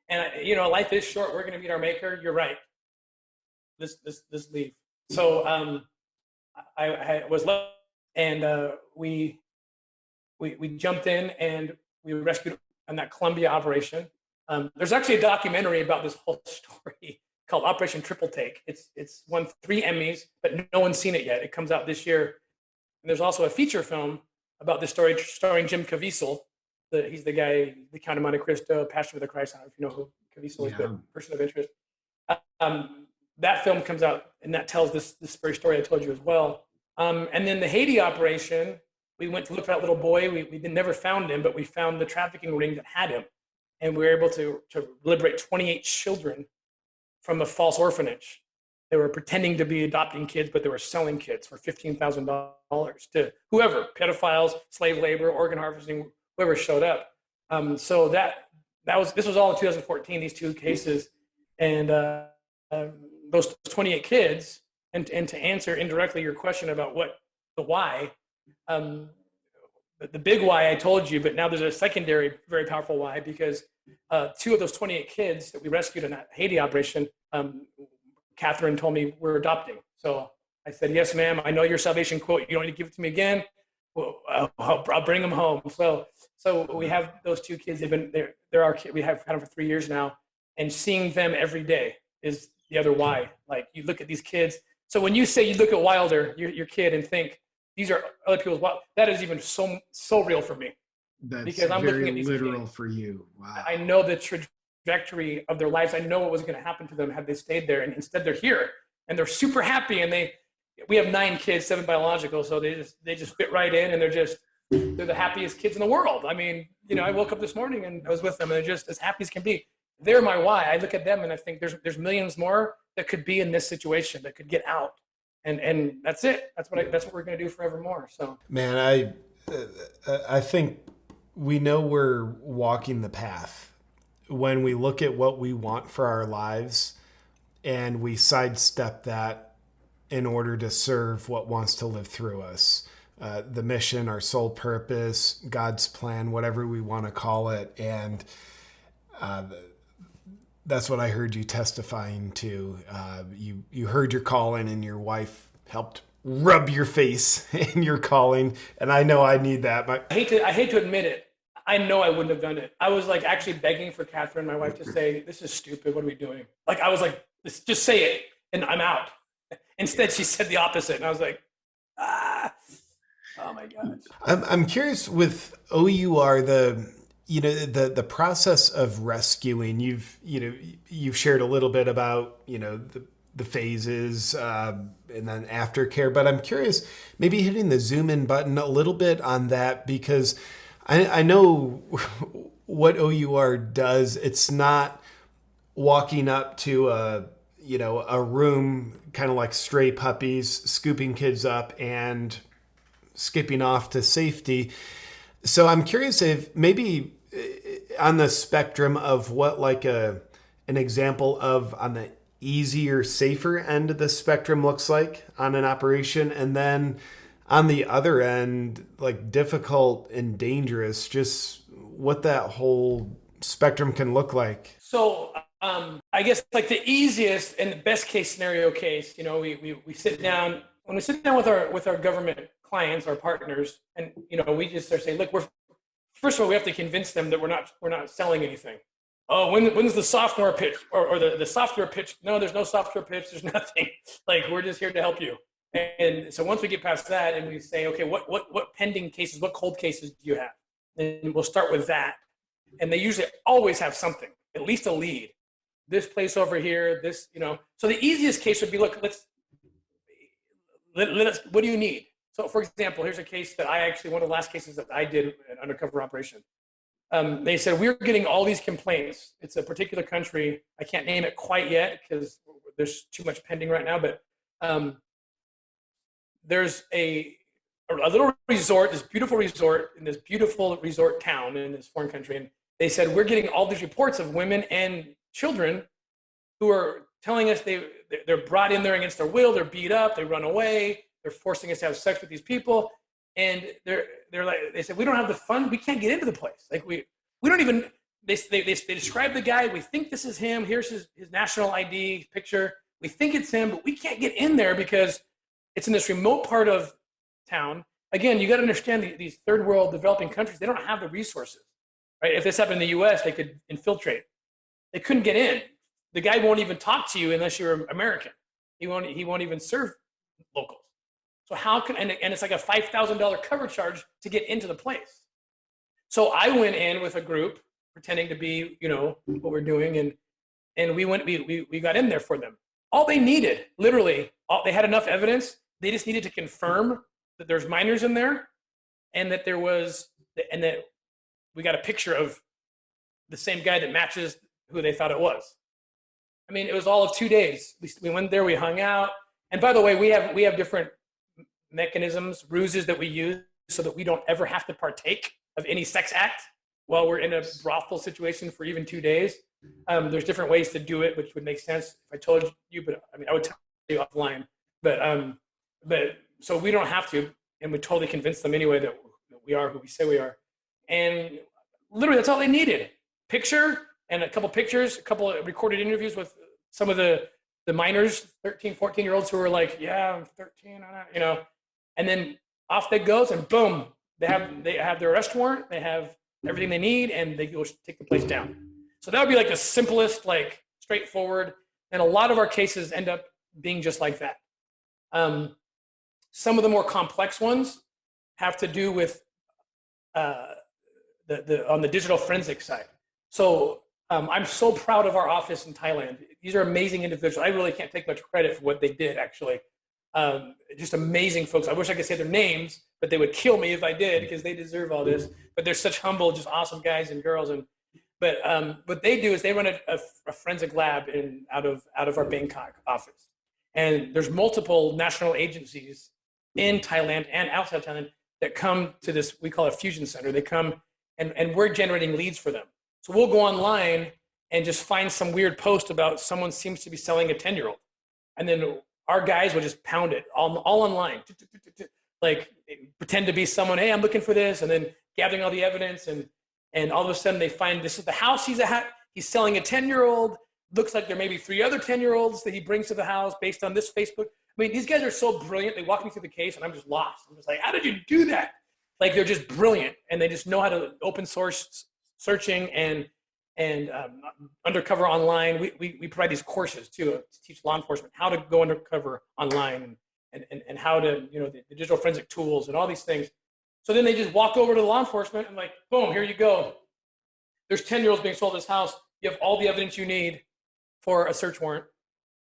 Speaker 2: and life is short, we're going to meet our maker, you're right. This leave. So I was left, and we jumped in and we rescued on that Colombia operation. There's actually a documentary about this whole story called Operation Triple Take. It's won 3 Emmys, but no one's seen it yet. It comes out this year. And there's also a feature film about this story starring Jim Caviezel. He's the guy, the Count of Monte Cristo, Passion of the Christ. I don't know if you know who Caviezel is, but person of interest. That film comes out, and that tells this very story I told you as well. And then the Haiti operation, we went to look for that little boy. We never found him, but we found the trafficking ring that had him. And we were able to liberate 28 children from a false orphanage. They were pretending to be adopting kids, but they were selling kids for $15,000 to whoever, pedophiles, slave labor, organ harvesting, whoever showed up. So this was all in 2014, these 2 cases. And those 28 kids, and to answer indirectly your question about the why, the big why I told you, but now there's a secondary, very powerful why, because 2 of those 28 kids that we rescued in that Haiti operation, Catherine told me we're adopting. So I said, yes, ma'am, I know your salvation quote. You don't need to give it to me again. Well, I'll bring them home. So we have those 2 kids. They're our kids. We have had them for 3 years now, and seeing them every day is the other why. Like, you look at these kids. So when you say you look at Wilder, your kid, and think these are other people's, that is even so real for me.
Speaker 1: That's
Speaker 2: because I'm
Speaker 1: very
Speaker 2: looking at these
Speaker 1: literal
Speaker 2: kids.
Speaker 1: for you. Wow.
Speaker 2: I know the trajectory of their lives. I know what was going to happen to them had they stayed there, and instead they're here and they're super happy. And we have 9 kids, 7 biological, so they just fit right in, and they're the happiest kids in the world. I mean, I woke up this morning and I was with them, and they're just as happy as can be. They're my why. I look at them and I think there's millions more that could be in this situation, that could get out, and that's it. That's what we're going to do forevermore. So,
Speaker 1: man, I think we know we're walking the path when we look at what we want for our lives and we sidestep that in order to serve what wants to live through us. The mission, our sole purpose, God's plan, whatever we want to call it. And that's what I heard you testifying to. You heard your calling, and your wife helped rub your face in your calling. And I know I need that. But
Speaker 2: I hate to admit it. I know I wouldn't have done it. I was like actually begging for Catherine, my wife, to say, this is stupid. What are we doing? Like, I was like, just say it and I'm out. Instead, she said the opposite. And I was like, oh my gosh.
Speaker 1: I'm curious with OUR, the process of rescuing. You've shared a little bit about, the phases and then aftercare, but I'm curious, maybe hitting the zoom in button a little bit on that, because I know what OUR does. It's not walking up to a room kind of like stray puppies, scooping kids up and skipping off to safety. So I'm curious if maybe on the spectrum of what like an example of on the easier, safer end of the spectrum looks like on an operation, and then on the other end, like difficult and dangerous, just what that whole spectrum can look like.
Speaker 2: So I guess like the easiest and the best case scenario case, we sit down when we sit down with our government clients, our partners, and we just are saying, look, first of all, we have to convince them that we're not selling anything. Oh, when's the software pitch or the software pitch? No, there's no software pitch. There's nothing. Like, we're just here to help you. And so once we get past that and we say, okay, what pending cases, what cold cases do you have? And we'll start with that. And they usually always have something, at least a lead. This place over here, this, So the easiest case would be, look, let us, what do you need? So for example, here's a case that one of the last cases that I did an undercover operation. They said, we're getting all these complaints. It's a particular country. I can't name it quite yet because there's too much pending right now, but there's a little resort, this beautiful resort in this beautiful resort town in this foreign country. And they said, we're getting all these reports of women and children who are telling us they're brought in there against their will, they're beat up, they run away, they're forcing us to have sex with these people. And they're like, they said, we don't have the funds, we can't get into the place. Like we don't even, they describe the guy, we think this is him, here's his national ID picture, we think it's him, but we can't get in there because it's in this remote part of town. Again, you got to understand these third world developing countries, they don't have the resources, right? If this happened in the US, they could infiltrate. They couldn't get in. The guy won't even talk to you unless you're American. He won't even serve locals. So how can, and it's like a $5,000 cover charge to get into the place. So I went in with a group pretending to be, what we're doing. And we got in there for them. All they needed, literally, they had enough evidence. They just needed to confirm that there's minors in there and that that we got a picture of the same guy that matches who they thought it was. I mean, it was all of 2 days. We went there, we hung out. And by the way, we have different mechanisms, ruses that we use so that we don't ever have to partake of any sex act while we're in a brothel situation for even 2 days. There's different ways to do it, which would make sense if I told you, but I mean, I would tell you offline. But so we don't have to, and we totally convinced them anyway that we are who we say we are. And literally, that's all they needed. Picture and a couple pictures, a couple of recorded interviews with some of the minors, 13, 14-year-olds who were like, yeah, I'm 13, and then off they goes, and boom, they have their arrest warrant, they have everything they need, and they go take the place down. So that would be like the simplest, like straightforward, and a lot of our cases end up being just like that. Some of the more complex ones have to do with on the digital forensic side. So I'm so proud of our office in Thailand. These are amazing individuals. I really can't take much credit for what they did, actually. Just amazing folks. I wish I could say their names, but they would kill me if I did because they deserve all this. But they're such humble, just awesome guys and girls. But what they do is they run a forensic lab out of our Bangkok office. And there's multiple national agencies in Thailand and outside Thailand that come to this, we call it a fusion center. They come and we're generating leads for them. So we'll go online and just find some weird post about someone seems to be selling a 10-year-old. And then our guys will just pound it all online. Like pretend to be someone, hey, I'm looking for this, and then gathering all the evidence, and all of a sudden they find this is the house he's at. He's selling a 10-year-old. Looks like there may be 3 other 10-year-olds that he brings to the house based on this Facebook. I mean, these guys are so brilliant. They walk me through the case, and I'm just lost. I'm just like, how did you do that? Like, they're just brilliant, and they just know how to open source searching and undercover online. We provide these courses too to teach law enforcement how to go undercover online and how to, the digital forensic tools and all these things. So then they just walk over to law enforcement and like, boom, here you go. There's 10-year-olds being sold this house. You have all the evidence you need for a search warrant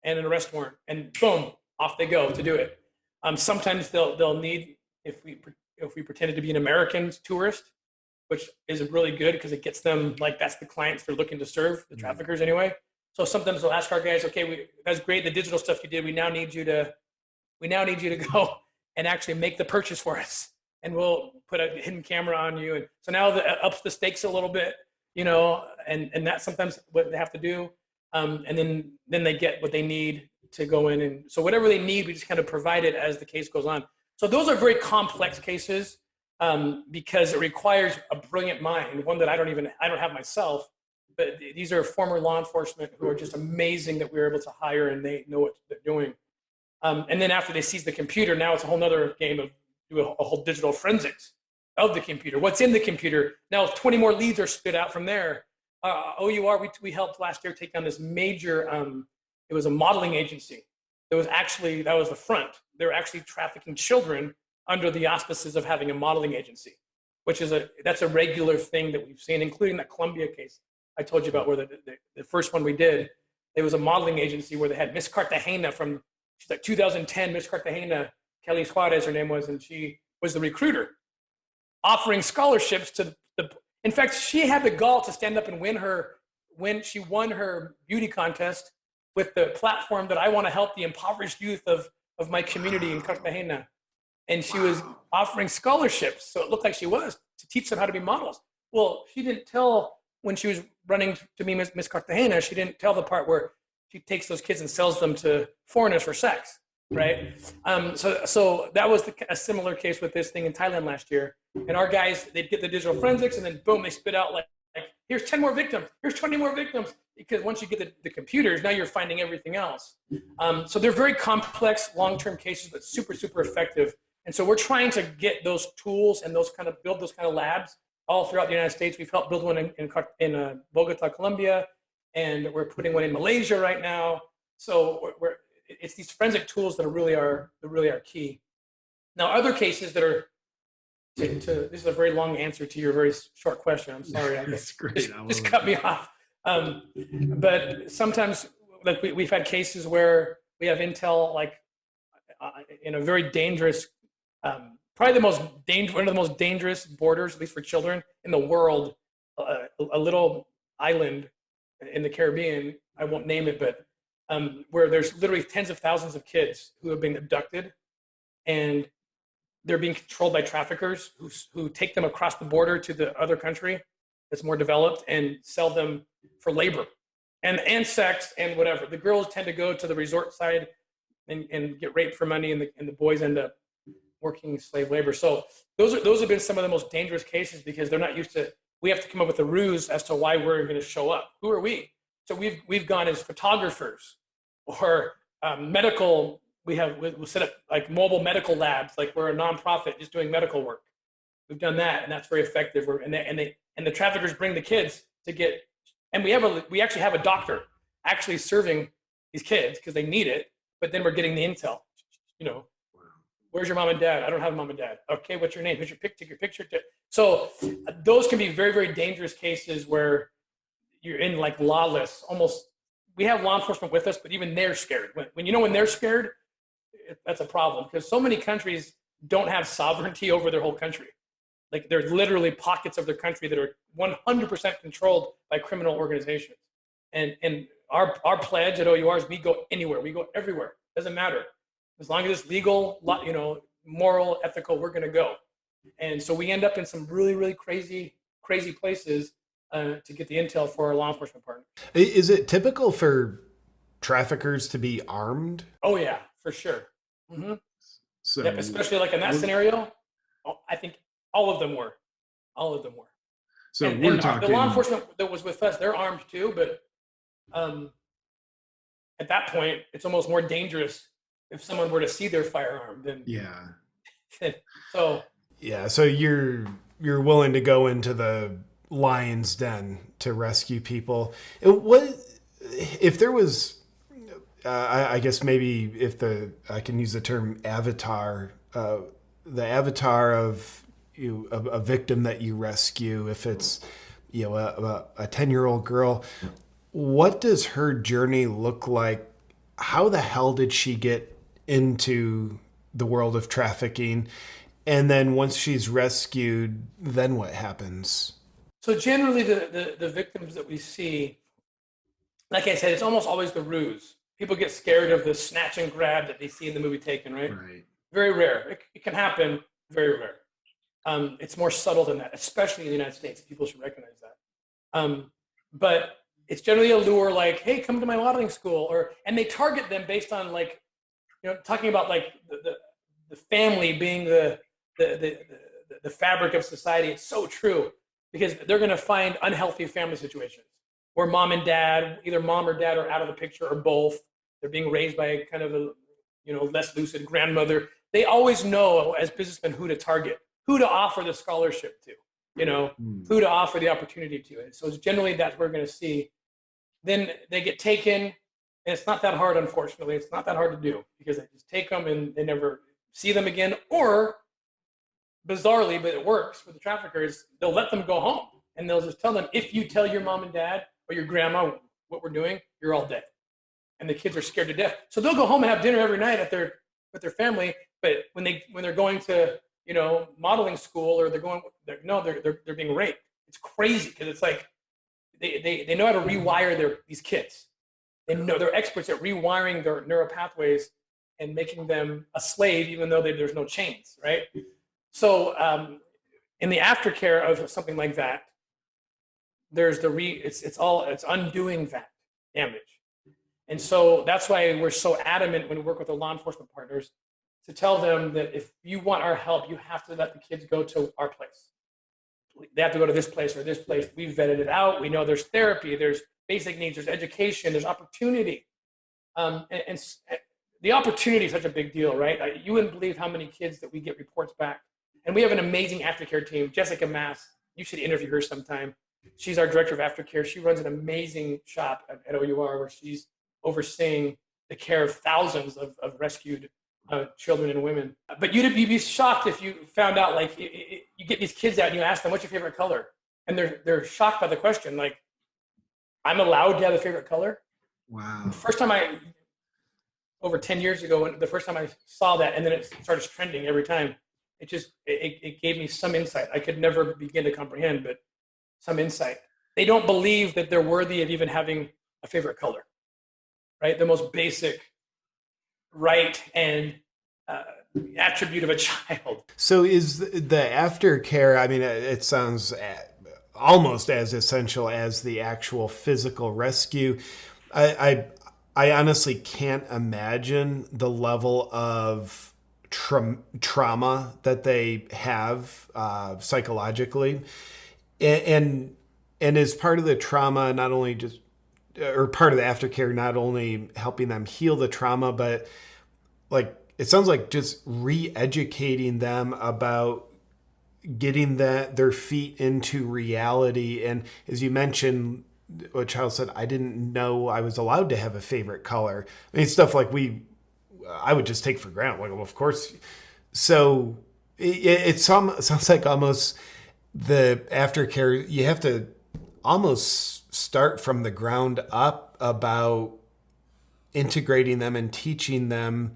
Speaker 2: and an arrest warrant, and boom, off they go to do it. Sometimes they'll need, if we pretended to be an American tourist, which is really good because it gets them, like, that's the clients they're looking to serve, the traffickers anyway. So sometimes they'll ask our guys, okay, that's great, the digital stuff you did, we now need you to go and actually make the purchase for us. And we'll put a hidden camera on you. And so now that ups the stakes a little bit, and that's sometimes what they have to do. And then they get what they need to go in. And so whatever they need, we just kind of provide it as the case goes on. So those are very complex cases because it requires a brilliant mind, one that I don't have myself, but these are former law enforcement who are just amazing that we were able to hire, and they know what they're doing. And then after they seize the computer, now it's a whole nother game of do a whole digital forensics of the computer. What's in the computer? Now 20 more leads are spit out from there. OUR, we helped last year take down this major, it was a modeling agency. That was the front. They were actually trafficking children under the auspices of having a modeling agency, which that's a regular thing that we've seen, including that Columbia case I told you about, where the first one we did, it was a modeling agency where they had Miss Cartagena she's like 2010, Miss Cartagena, Kelly Suarez, her name was, and she was the recruiter, offering scholarships in fact, she had the gall to stand up and when she won her beauty contest with the platform that I want to help the impoverished youth of my community in Cartagena. And she was offering scholarships. So it looked like she was, to teach them how to be models. Well, she didn't tell, when she was running to be Miss Cartagena, she didn't tell the part where she takes those kids and sells them to foreigners for sex, right? So that was a similar case with this thing in Thailand last year. And our guys, they'd get the digital forensics, and then boom, they spit out like here's 10 more victims, here's 20 more victims. Because once you get the computers, now you're finding everything else. So they're very complex, long-term cases, but super, super effective. And so we're trying to get those tools and build those kind of labs all throughout the United States. We've helped build one in Bogota, Colombia, and we're putting one in Malaysia right now. So it's these forensic tools that really are key. Now, other cases that are this is a very long answer to your very short question. I'm sorry.
Speaker 1: That's great.
Speaker 2: Just cut me off. But sometimes, like we've had cases where we have intel, like in a very dangerous, probably one of the most dangerous borders, at least for children in the world, a little island in the Caribbean. I won't name it, but where there's literally tens of thousands of kids who have been abducted, and they're being controlled by traffickers who take them across the border to the other country that's more developed and sell them for labor and sex and whatever. The girls tend to go to the resort side and get raped for money, and the boys end up working slave labor. So those have been some of the most dangerous cases because they're not used to. We have to come up with a ruse as to why we're going to show up. Who are we? So we've gone as photographers or medical. We'll set up like mobile medical labs, like we're a nonprofit just doing medical work. We've done that, and that's very effective. And the traffickers bring the kids to get, and we actually have a doctor actually serving these kids because they need it. But then we're getting the intel. Where's your mom and dad? I don't have a mom and dad. Okay, what's your name? Here's your picture. Your picture. So those can be very, very dangerous cases where you're in like lawless. Almost, we have law enforcement with us, but even they're scared. When they're scared, that's a problem because so many countries don't have sovereignty over their whole country. Like there's literally pockets of their country that are 100% controlled by criminal organizations. And our pledge at OUR is we go anywhere, we go everywhere. Doesn't matter. As long as it's legal, moral, ethical, we're going to go. And so we end up in some really, really crazy places to get the intel for our law enforcement partners.
Speaker 1: Is it typical for traffickers to be armed?
Speaker 2: Oh yeah, for sure. Mm-hmm.
Speaker 1: So,
Speaker 2: yep, especially like in that scenario, I think all of them were. So we're talking. The law enforcement that was with us, they're armed too, but at that point, it's almost more dangerous if someone were to see their firearm than.
Speaker 1: Yeah.
Speaker 2: So.
Speaker 1: Yeah, so you're willing to go into the lion's den to rescue people. If there was, I guess maybe I can use the term avatar, the avatar of a victim that you rescue, if it's a 10-year-old girl, what does her journey look like? How the hell did she get into the world of trafficking? And then once she's rescued, then what happens?
Speaker 2: So generally the victims that we see, like I said, it's almost always the ruse. People get scared of the snatch and grab that they see in the movie Taken, right?
Speaker 1: Right.
Speaker 2: Very rare. It can happen, very rare. It's more subtle than that, especially in the United States. People should recognize that. But it's generally a lure like, hey, come to my modeling school, and they target them based on like, talking about like the family being the fabric of society. It's so true because they're going to find unhealthy family situations where mom and dad, either mom or dad, are out of the picture or both. They're being raised by kind of a less lucid grandmother. They always know as businessmen who to target, who to offer the scholarship to, who to offer the opportunity to. And so it's generally that we're going to see. Then they get taken, and it's not that hard, unfortunately. It's not that hard to do because they just take them and they never see them again. Or, bizarrely, but it works for the traffickers, they'll let them go home. And they'll just tell them, if you tell your mom and dad or your grandma what we're doing, you're all dead. And the kids are scared to death. So they'll go home and have dinner every night with their family. But when they're going to modeling school, or they're being raped. It's crazy because it's like they know how to rewire these kids. They know they're experts at rewiring their neural pathways and making them a slave, even though there's no chains, right? So in the aftercare of something like that, there's it's undoing that damage. And so that's why we're so adamant when we work with our law enforcement partners to tell them that if you want our help, you have to let the kids go to our place. They have to go to this place or this place. We've vetted it out. We know there's therapy, there's basic needs, there's education, there's opportunity. And the opportunity is such a big deal, right? You wouldn't believe how many kids that we get reports back. And we have an amazing aftercare team. Jessica Mass, you should interview her sometime. She's our director of aftercare. She runs an amazing shop at OUR where she's overseeing the care of thousands of rescued children and women. But you'd be shocked if you found out, like, you get these kids out and you ask them, what's your favorite color? And they're shocked by the question. Like, I'm allowed to have a favorite color?
Speaker 1: Wow.
Speaker 2: The first time over 10 years ago, the first time I saw that, and then it started trending every time, it gave me some insight. I could never begin to comprehend, but some insight. They don't believe that they're worthy of even having a favorite color, right? The most basic right and attribute of a child.
Speaker 1: So is the aftercare, I mean, it sounds almost as essential as the actual physical rescue. I honestly can't imagine the level of trauma that they have psychologically. And as part of the trauma, not only just, or part of the aftercare, not only helping them heal the trauma, but like, it sounds like just re-educating them about getting their feet into reality. And as you mentioned, a child said, I didn't know I was allowed to have a favorite color. I mean, stuff like I would just take for granted. Like, well, of course. So it sounds like almost the aftercare, you have to almost start from the ground up about integrating them and teaching them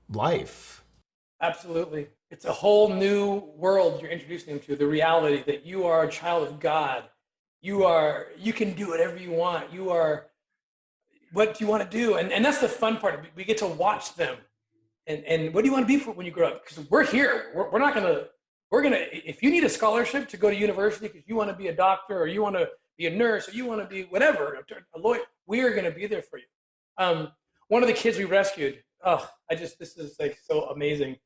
Speaker 1: life.
Speaker 2: Absolutely. It's a whole new world you're introducing them to, the reality that you are a child of God. You can do whatever you want. What do you want to do? And that's the fun part. We get to watch them. And what do you want to be for when you grow up? Because we're here. We're going to, if you need a scholarship to go to university because you want to be a doctor or you want to be a nurse or you want to be whatever, a lawyer, we are going to be there for you. One of the kids we rescued, this is like so amazing.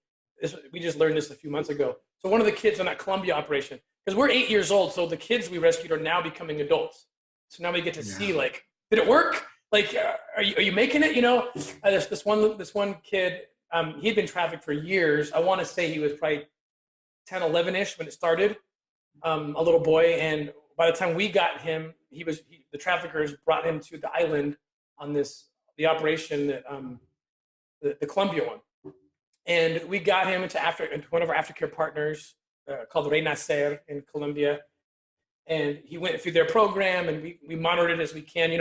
Speaker 2: We just learned this a few months ago. So one of the kids on that Columbia operation, because we're 8 years old, so the kids we rescued are now becoming adults. So now we get to see, like, did it work? Like, are you making it? This one kid, he'd been trafficked for years. I want to say he was probably 10, 11-ish when it started, a little boy. And by the time we got him, the traffickers brought him to the island on the operation that the Columbia one. And we got him into one of our aftercare partners called Renacer in Colombia. And he went through their program and we monitored it as we can.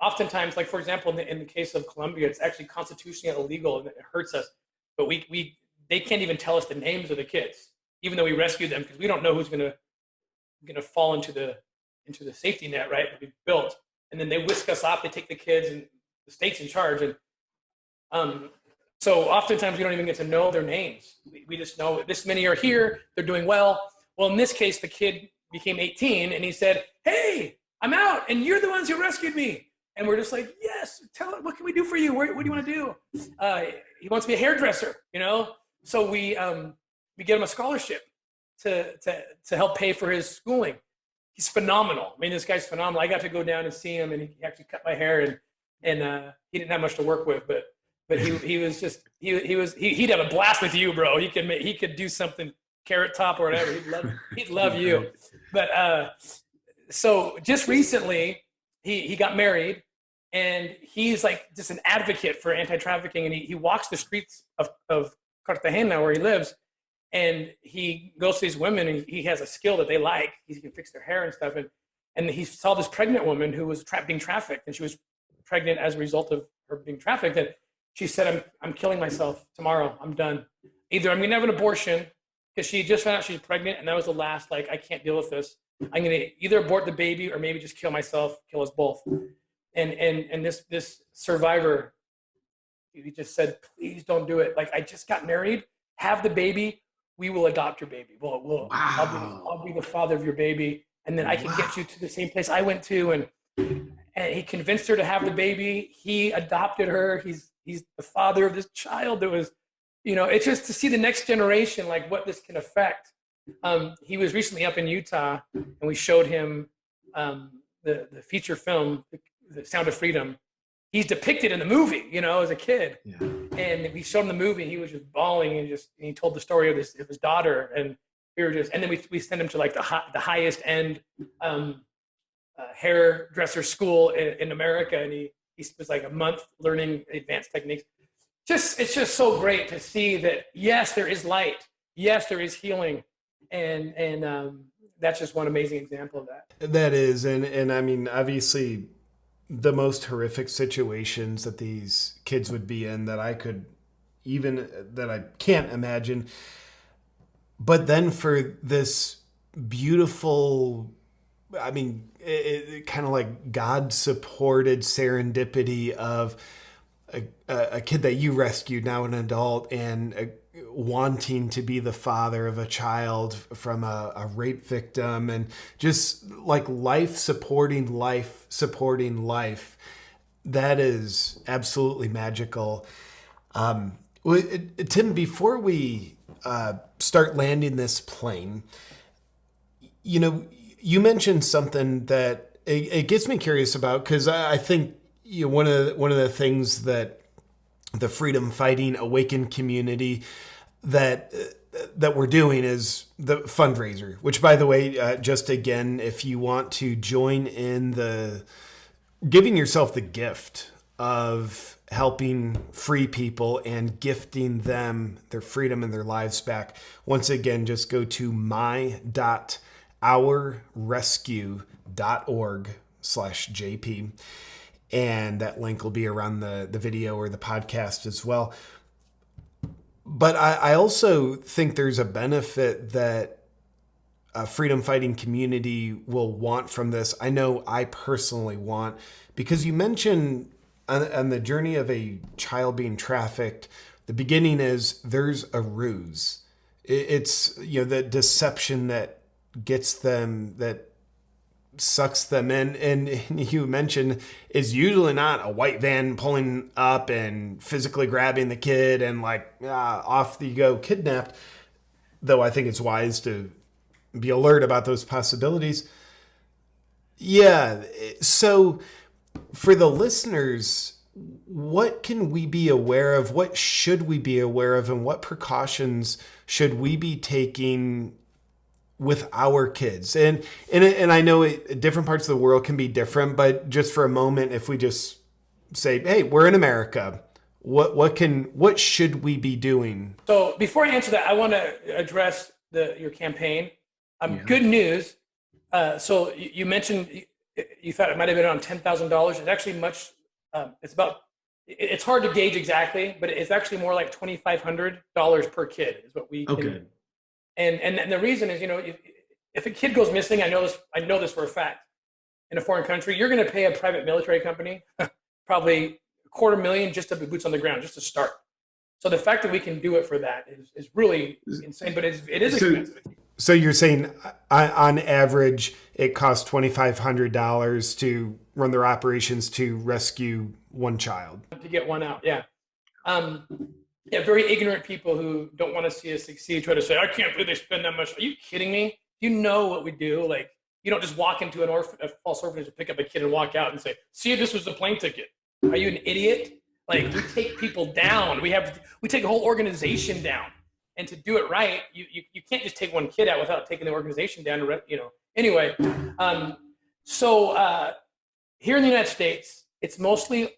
Speaker 2: Oftentimes, like, for example, in the case of Colombia, it's actually constitutionally illegal and it hurts us. But we they can't even tell us the names of the kids, even though we rescued them, because we don't know who's gonna fall into the safety net, right, that we've built. And then they whisk us off. They take the kids, and the state's in charge. And so oftentimes we don't even get to know their names. We just know this many are here. They're doing well. Well, in this case, the kid became 18, and he said, "Hey, I'm out, and you're the ones who rescued me." And we're just like, "Yes, tell us, what can we do for you? What do you want to do?" He wants to be a hairdresser, you know. So we get him a scholarship to help pay for his schooling. He's phenomenal. I mean, this guy's phenomenal. I got to go down and see him, and he actually cut my hair, and he didn't have much to work with, but he was just he'd have a blast with you, bro. He could do something, Carrot Top or whatever. He'd love you. But so just recently he got married, and he's like just an advocate for anti-trafficking, and he walks the streets of Cartagena where he lives, and he goes to these women, and he has a skill that they like. He can fix their hair and stuff, and he saw this pregnant woman who was being trafficked, and she was pregnant as a result of her being trafficked. And she said, I'm killing myself tomorrow. I'm done. Either I'm going to have an abortion, because she just found out she's pregnant, and that was the last, like, I can't deal with this. I'm going to either abort the baby or maybe just kill myself, kill us both. And this survivor, he just said, "Please don't do it. Like, I just got married. Have the baby. We will adopt your baby. Wow. I'll be the father of your baby, and then I can get you to the same place I went to." And he convinced her to have the baby. He adopted her. He's the father of this child. That was, you know, it's just to see the next generation, like what this can affect. He was recently up in Utah, and we showed him the feature film, The Sound of Freedom. He's depicted in the movie, you know, as a kid. Yeah. And we showed him the movie, and he was just bawling, and he told the story of his daughter, and we were just, and then we sent him to like the highest end hairdresser school in America, and he was like a month learning advanced techniques. It's just so great to see that, yes, there is light, yes, there is healing, and that's just one amazing example of that.
Speaker 1: That is, and I mean, obviously, the most horrific situations that these kids would be in that I can't imagine. But then for this beautiful, I mean, it kind of like God-supported serendipity of a kid that you rescued, now an adult, and wanting to be the father of a child from a rape victim, and just like life supporting life. That is absolutely magical. Tim, before we start landing this plane, you know, you mentioned something that it gets me curious about, because I think, you know, one of the things that the freedom fighting awakened community that we're doing is the fundraiser, which, by the way, just again, if you want to join in giving yourself the gift of helping free people and gifting them their freedom and their lives back, once again, just go to my.ourrescue.org/JP. And that link will be around the video or the podcast as well. But I also think there's a benefit that a freedom fighting community will want from this. I know I personally want, because you mentioned on the journey of a child being trafficked, the beginning is there's a ruse. It's, you know, the deception that gets them, that sucks them in. And you mentioned is usually not a white van pulling up and physically grabbing the kid and like off you go, kidnapped. Though I think it's wise to be alert about those possibilities. Yeah. So for the listeners, what can we be aware of? What should we be aware of? And what precautions should we be taking with our kids? And I know different parts of the world can be different, but just for a moment, if we just say, hey, we're in America, what should we be doing?
Speaker 2: So before I answer that, I want to address your campaign. Good news. So you mentioned you thought it might have been around $10,000. It's actually much. It's about it's hard to gauge exactly, but it's actually more like $2,500 per kid is what we can. And the reason is, if a kid goes missing, I know this for a fact, in a foreign country, you're going to pay a private military company probably $250,000 just to be boots on the ground, just to start. So the fact that we can do it for that is really insane, but it is expensive.
Speaker 1: So you're saying on average, it costs $2,500 to run their operations to rescue one child.
Speaker 2: To get one out, yeah. Very ignorant people who don't want to see us succeed try to say, I can't believe they spend that much. Are you kidding me? You know what we do? Like, you don't just walk into a false orphanage and pick up a kid and walk out and say, see, this was the plane ticket. Are you an idiot? Like, we take people down. We take a whole organization down. And to do it right, you can't just take one kid out without taking the organization down. Anyway, so here in the United States, it's mostly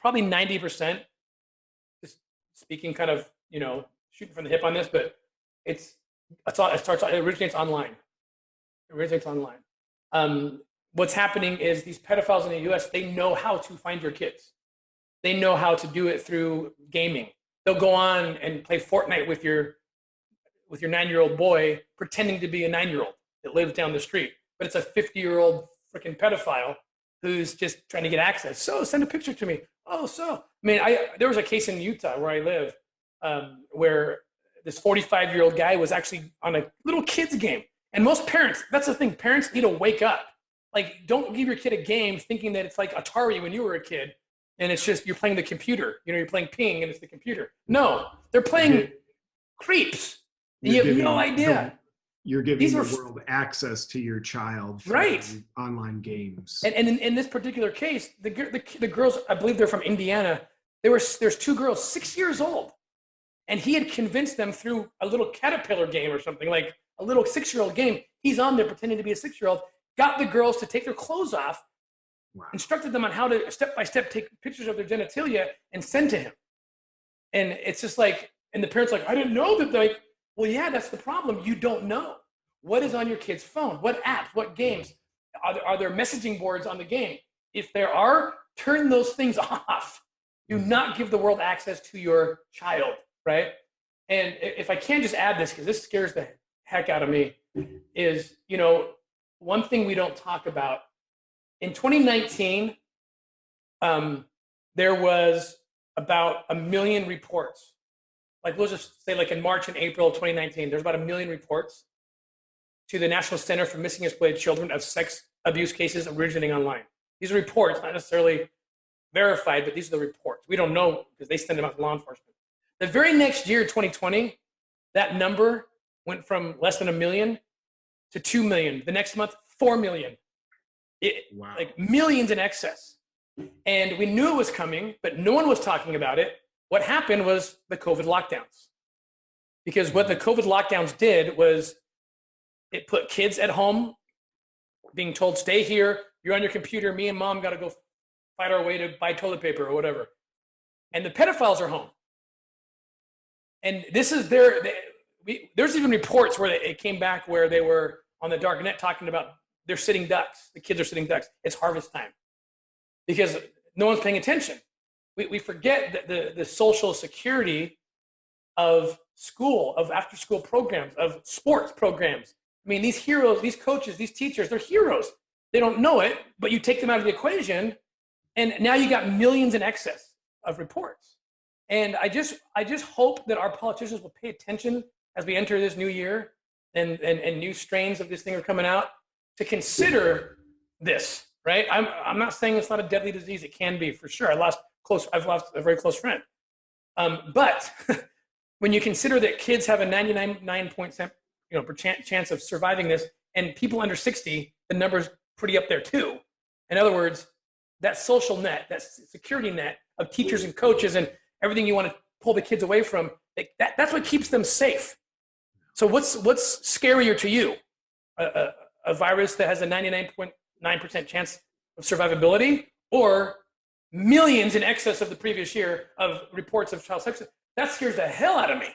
Speaker 2: probably 90%. Just speaking kind of shooting from the hip on this, but it originates online. What's happening is these pedophiles in the U.S. they know how to find your kids. They know how to do it through gaming. They'll go on and play Fortnite with your 9-year-old boy, pretending to be a 9-year-old that lives down the street, but it's a 50-year-old freaking pedophile who's just trying to get access. So send a picture to me. There was a case in Utah where I live where this 45-year-old guy was actually on a little kids game. And most parents, that's the thing, parents need to wake up. Like, don't give your kid a game thinking that it's like Atari when you were a kid. And it's just, you're playing the computer. You're playing ping and it's the computer. No, they're playing creeps. You have no idea.
Speaker 1: You're giving the world access to your child through online games.
Speaker 2: And in this particular case, the girls, I believe they're from Indiana. There's 2 girls, 6 years old. And he had convinced them through a little caterpillar game or something, like a little 6-year-old game. He's on there pretending to be a 6-year-old, got the girls to take their clothes off, instructed them on how to step-by-step take pictures of their genitalia and send to him. And it's just like, and the parents like, I didn't know that. Like, well, yeah, that's the problem. You don't know. What is on your kid's phone? What apps? What games? Are there messaging boards on the game? If there are, turn those things off. Do not give the world access to your child, right? And if I can just add this, because this scares the heck out of me, is, one thing we don't talk about. In 2019, there was about 1 million reports. Like, we'll just say, like, in March and April of 2019, there's about 1 million reports to the National Center for Missing and Exploited Children of sex abuse cases originating online. These are reports, not necessarily verified, but these are the reports. We don't know because they send them out to law enforcement. The very next year, 2020, that number went from less than 1 million to 2 million. The next month, 4 million. Like millions in excess. And we knew it was coming, but no one was talking about it. What happened was the COVID lockdowns. Because what the COVID lockdowns did was it put kids at home being told, stay here, you're on your computer, me and mom got to go fight our way to buy toilet paper or whatever. And the pedophiles are home. And this is there's even reports where it came back where they were on the dark net talking about they're sitting ducks. The kids are sitting ducks. It's harvest time because no one's paying attention. We forget that the social security of school, of after school programs, of sports programs. I mean, these heroes, these coaches, these teachers, they're heroes. They don't know it, but you take them out of the equation and now you got millions in excess of reports. And I just hope that our politicians will pay attention as we enter this new year and new strains of this thing are coming out to consider this, right? I'm not saying it's not a deadly disease. It can be, for sure. I've lost a very close friend. But when you consider that kids have a 99% chance of surviving this, and people under 60, the number's pretty up there too. In other words, that social net, that security net of teachers and coaches and everything you want to pull the kids away from, that's what keeps them safe. So what's scarier to you? A virus that has a 99.9% chance of survivability, or millions in excess of the previous year of reports of child sex? That scares the hell out of me,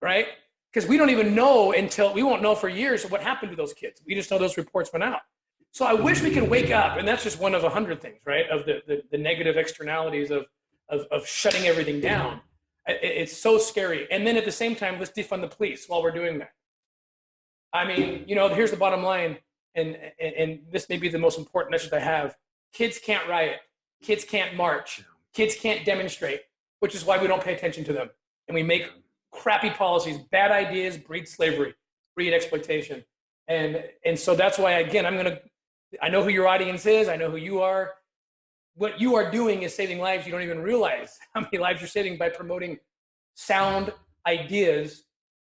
Speaker 2: right? Because we don't even know we won't know for years what happened to those kids. We just know those reports went out. So I wish we could wake up, and that's just one of 100 things, right? Of the negative externalities of of shutting everything down. It's so scary. And then at the same time, let's defund the police while we're doing that. I mean, here's the bottom line, and this may be the most important message I have. Kids can't riot. Kids can't march. Kids can't demonstrate, which is why we don't pay attention to them. And we make crappy policies. Bad ideas breed slavery, breed exploitation. And so that's why, again, I know who your audience is. I know who you are. What you are doing is saving lives. You don't even realize how many lives you're saving by promoting sound ideas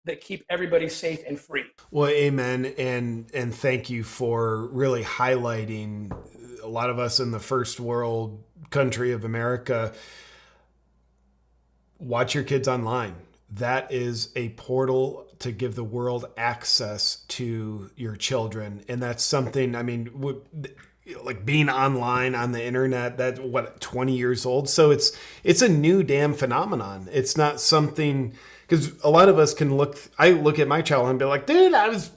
Speaker 2: that keep everybody safe and free.
Speaker 1: Well, amen. And thank you for really highlighting a lot of us in the first world country of America. Watch your kids online. That is a portal to give the world access to your children. And that's something, I mean, like being online on the internet, that's 20 years old. So it's a new damn phenomenon. It's not something, because a lot of us I look at my child and be like, dude, I was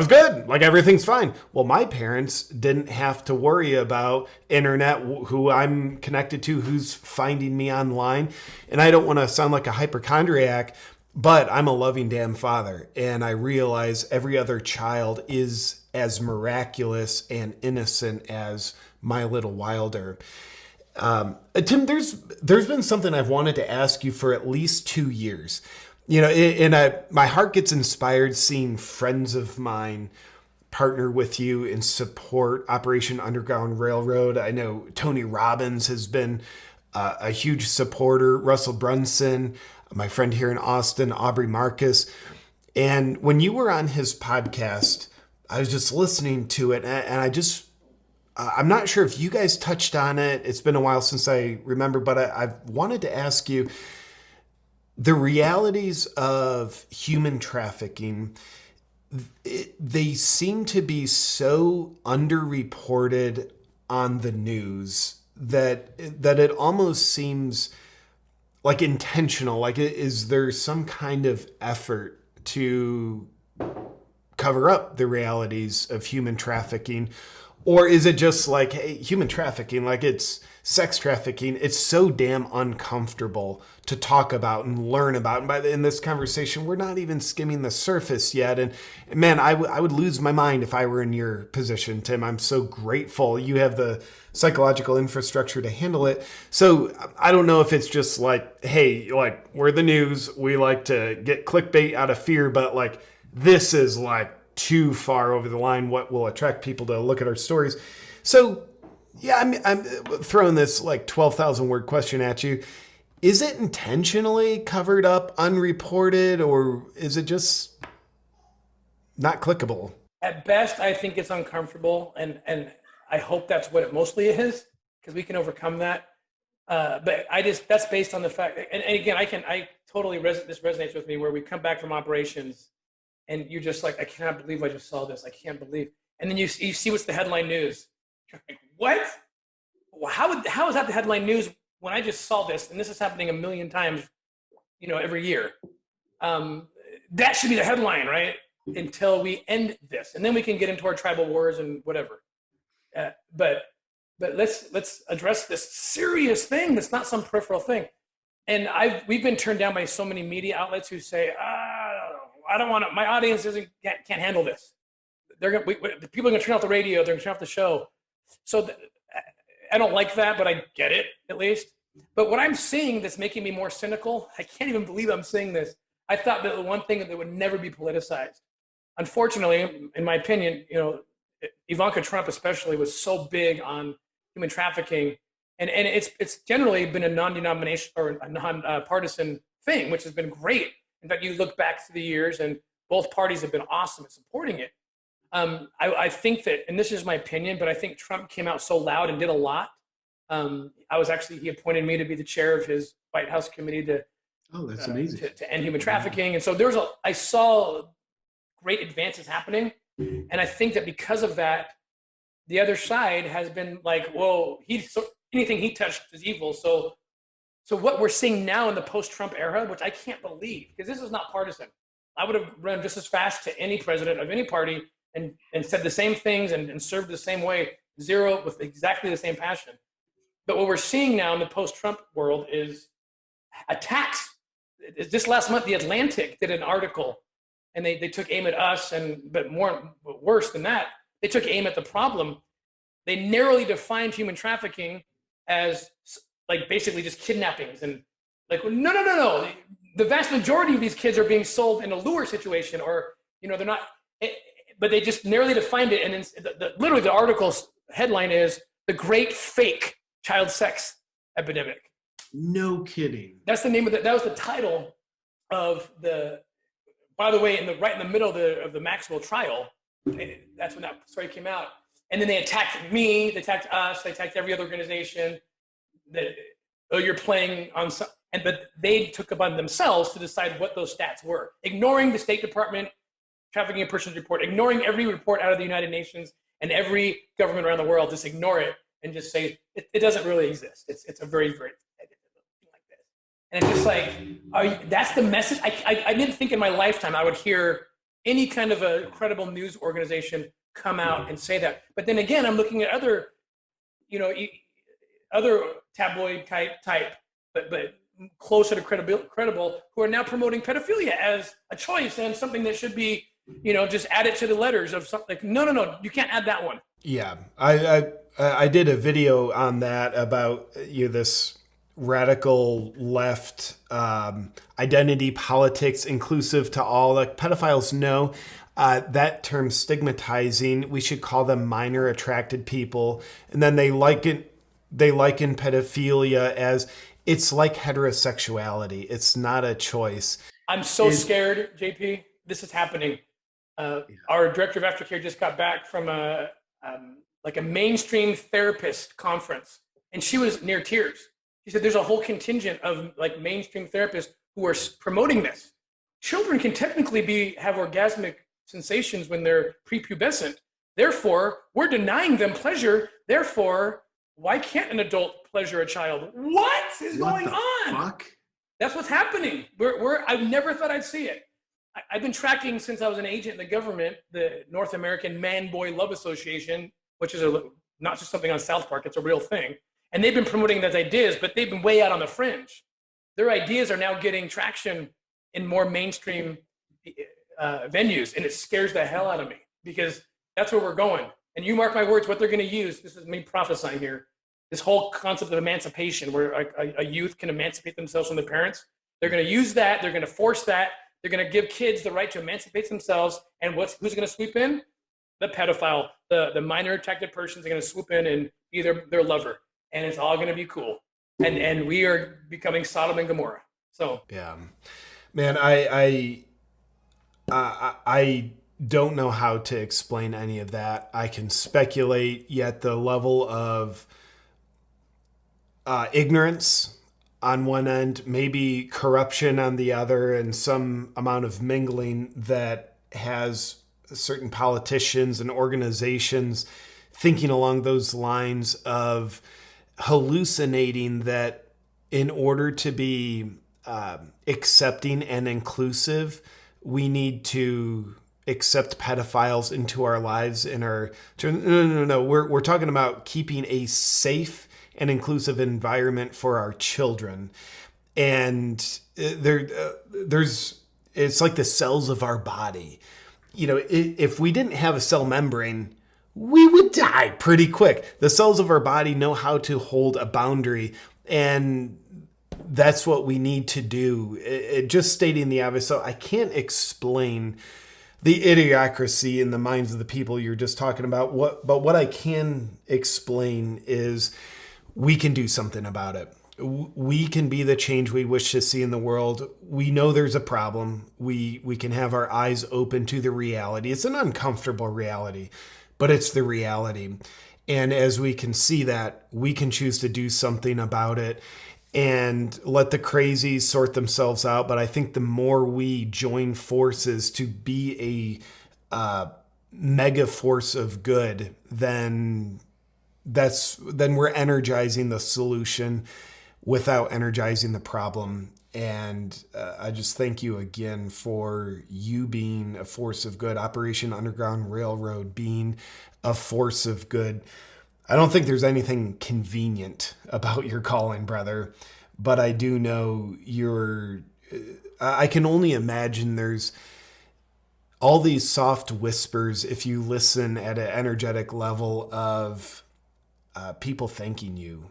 Speaker 1: good. Like everything's fine. Well, my parents didn't have to worry about internet, who I'm connected to, who's finding me online. And I don't want to sound like a hypochondriac, but I'm a loving damn father. And I realize every other child is as miraculous and innocent as my little Wilder. Tim, there's been something I've wanted to ask you for at least 2 years. My heart gets inspired seeing friends of mine partner with you and support Operation Underground Railroad. I know Tony Robbins has been a huge supporter, Russell Brunson, my friend here in Austin, Aubrey Marcus. And when you were on his podcast, I was just listening to it, and I'm not sure if you guys touched on it. It's been a while since I remember, but I wanted to ask you, the realities of human trafficking, they seem to be so underreported on the news that it almost seems like intentional. Like, is there some kind of effort to cover up the realities of human trafficking? Or is it just like, hey, human trafficking, like it's sex trafficking, it's so damn uncomfortable to talk about and learn about. And in this conversation, we're not even skimming the surface yet. And man, I would lose my mind if I were in your position, Tim. I'm so grateful you have the psychological infrastructure to handle it. So I don't know if it's just like, hey, like we're the news, we like to get clickbait out of fear, but like this is like too far over the line, what will attract people to look at our stories. So yeah, I'm throwing this like 12,000 word question at you. Is it intentionally covered up, unreported, or is it just not clickable?
Speaker 2: At best, I think it's uncomfortable, and I hope that's what it mostly is, because we can overcome that. But that's based on the fact, and again, I totally this resonates with me, where we come back from operations, and you're just like, I cannot believe I just saw this. I can't believe. And then you see what's the headline news. You're like, what? Well, how is that the headline news when I just saw this? And this is happening a million times, every year. That should be the headline, right? Until we end this, and then we can get into our tribal wars and whatever. But let's address this serious thing. That's not some peripheral thing. And we've been turned down by so many media outlets who say, I don't want to. My audience can't handle this. The people are going to turn off the radio. They're going to turn off the show. So I don't like that, but I get it at least. But what I'm seeing that's making me more cynical, I can't even believe I'm saying this. I thought that the one thing that would never be politicized. Unfortunately, in my opinion, Ivanka Trump especially was so big on human trafficking, and it's generally been a non-denomination or a non-partisan thing, which has been great. In fact, you look back through the years, and both parties have been awesome at supporting it. I think that, and this is my opinion, but I think Trump came out so loud and did a lot. He appointed me to be the chair of his White House committee to end human trafficking. And so I saw great advances happening. And I think that because of that, the other side has been like, whoa, anything he touched is evil. So what we're seeing now in the post-Trump era, which I can't believe, because this is not partisan. I would have run just as fast to any president of any party and said the same things and served the same way, zero, with exactly the same passion. But what we're seeing now in the post-Trump world is attacks. Just last month, The Atlantic did an article, and they took aim at us, but worse than that, they took aim at the problem. They narrowly defined human trafficking as like basically just kidnappings, and like no. The vast majority of these kids are being sold in a lure situation, or they're not. But they just narrowly defined it, and then literally the article's headline is "The Great Fake Child Sex Epidemic."
Speaker 1: No kidding.
Speaker 2: That's the name of that was the title of the. By the way, right in the middle of the Maxwell trial, that's when that story came out. And then they attacked me, they attacked us, they attacked every other organization. That you're playing on some, but they took upon themselves to decide what those stats were, ignoring the State Department Trafficking in Persons report, ignoring every report out of the United Nations and every government around the world. Just ignore it and just say it doesn't really exist. It's a very, very like this. And it's just like, that's the message. I didn't think in my lifetime I would hear any kind of a credible news organization come out and say that. But then again, I'm looking at other, other tabloid type, but closer to credible, who are now promoting pedophilia as a choice and something that should be, just add it to the letters of something. Like, no, you can't add that one.
Speaker 1: Yeah, I did a video on that about this radical left identity politics, inclusive to all. Like pedophiles, no. That term stigmatizing. We should call them minor attracted people. And then they liken pedophilia as it's like heterosexuality. It's not a choice.
Speaker 2: I'm so scared, JP. This is happening. Our director of aftercare just got back from a mainstream therapist conference, and she was near tears. She said there's a whole contingent of like mainstream therapists who are promoting this. Children can technically have orgasmic sensations when they're prepubescent. Therefore, we're denying them pleasure. Therefore, why can't an adult pleasure a child? What is going on?
Speaker 1: Fuck?
Speaker 2: That's what's happening. I've never thought I'd see it. I've been tracking since I was an agent in the government, the North American Man-Boy Love Association, which is not just something on South Park, it's a real thing. And they've been promoting those ideas, but they've been way out on the fringe. Their ideas are now getting traction in more mainstream venues, and it scares the hell out of me because that's where we're going. And you mark my words, what they're going to use, this is me prophesying here, this whole concept of emancipation where a youth can emancipate themselves from their parents. They're going to use that. They're going to force that. They're going to give kids the right to emancipate themselves. And who's going to swoop in? The pedophile, the minor attracted persons are going to swoop in and be their lover. And it's all going to be cool. And we are becoming Sodom and Gomorrah. So
Speaker 1: yeah, man, I don't know how to explain any of that. I can speculate, yet the level of ignorance on one end, maybe corruption on the other, and some amount of mingling that has certain politicians and organizations thinking along those lines of hallucinating that in order to be accepting and inclusive, we need to accept pedophiles into our lives and our no. We're talking about keeping a safe and inclusive environment for our children. And there's it's like the cells of our body. If we didn't have a cell membrane, we would die pretty quick. The cells of our body know how to hold a boundary, and that's what we need to do. Just stating the obvious. So I can't explain the idiocracy in the minds of the people you're just talking about. But what I can explain is we can do something about it. We can be the change we wish to see in the world. We know there's a problem. We can have our eyes open to the reality. It's an uncomfortable reality, but it's the reality. And as we can see that, we can choose to do something about it and let the crazies sort themselves out. But I think the more we join forces to be a mega force of good, then we're energizing the solution without energizing the problem. And I just thank you again for you being a force of good. Operation Underground Railroad being a force of good. I don't think there's anything convenient about your calling, brother, but I do know I can only imagine there's all these soft whispers if you listen at an energetic level of people thanking you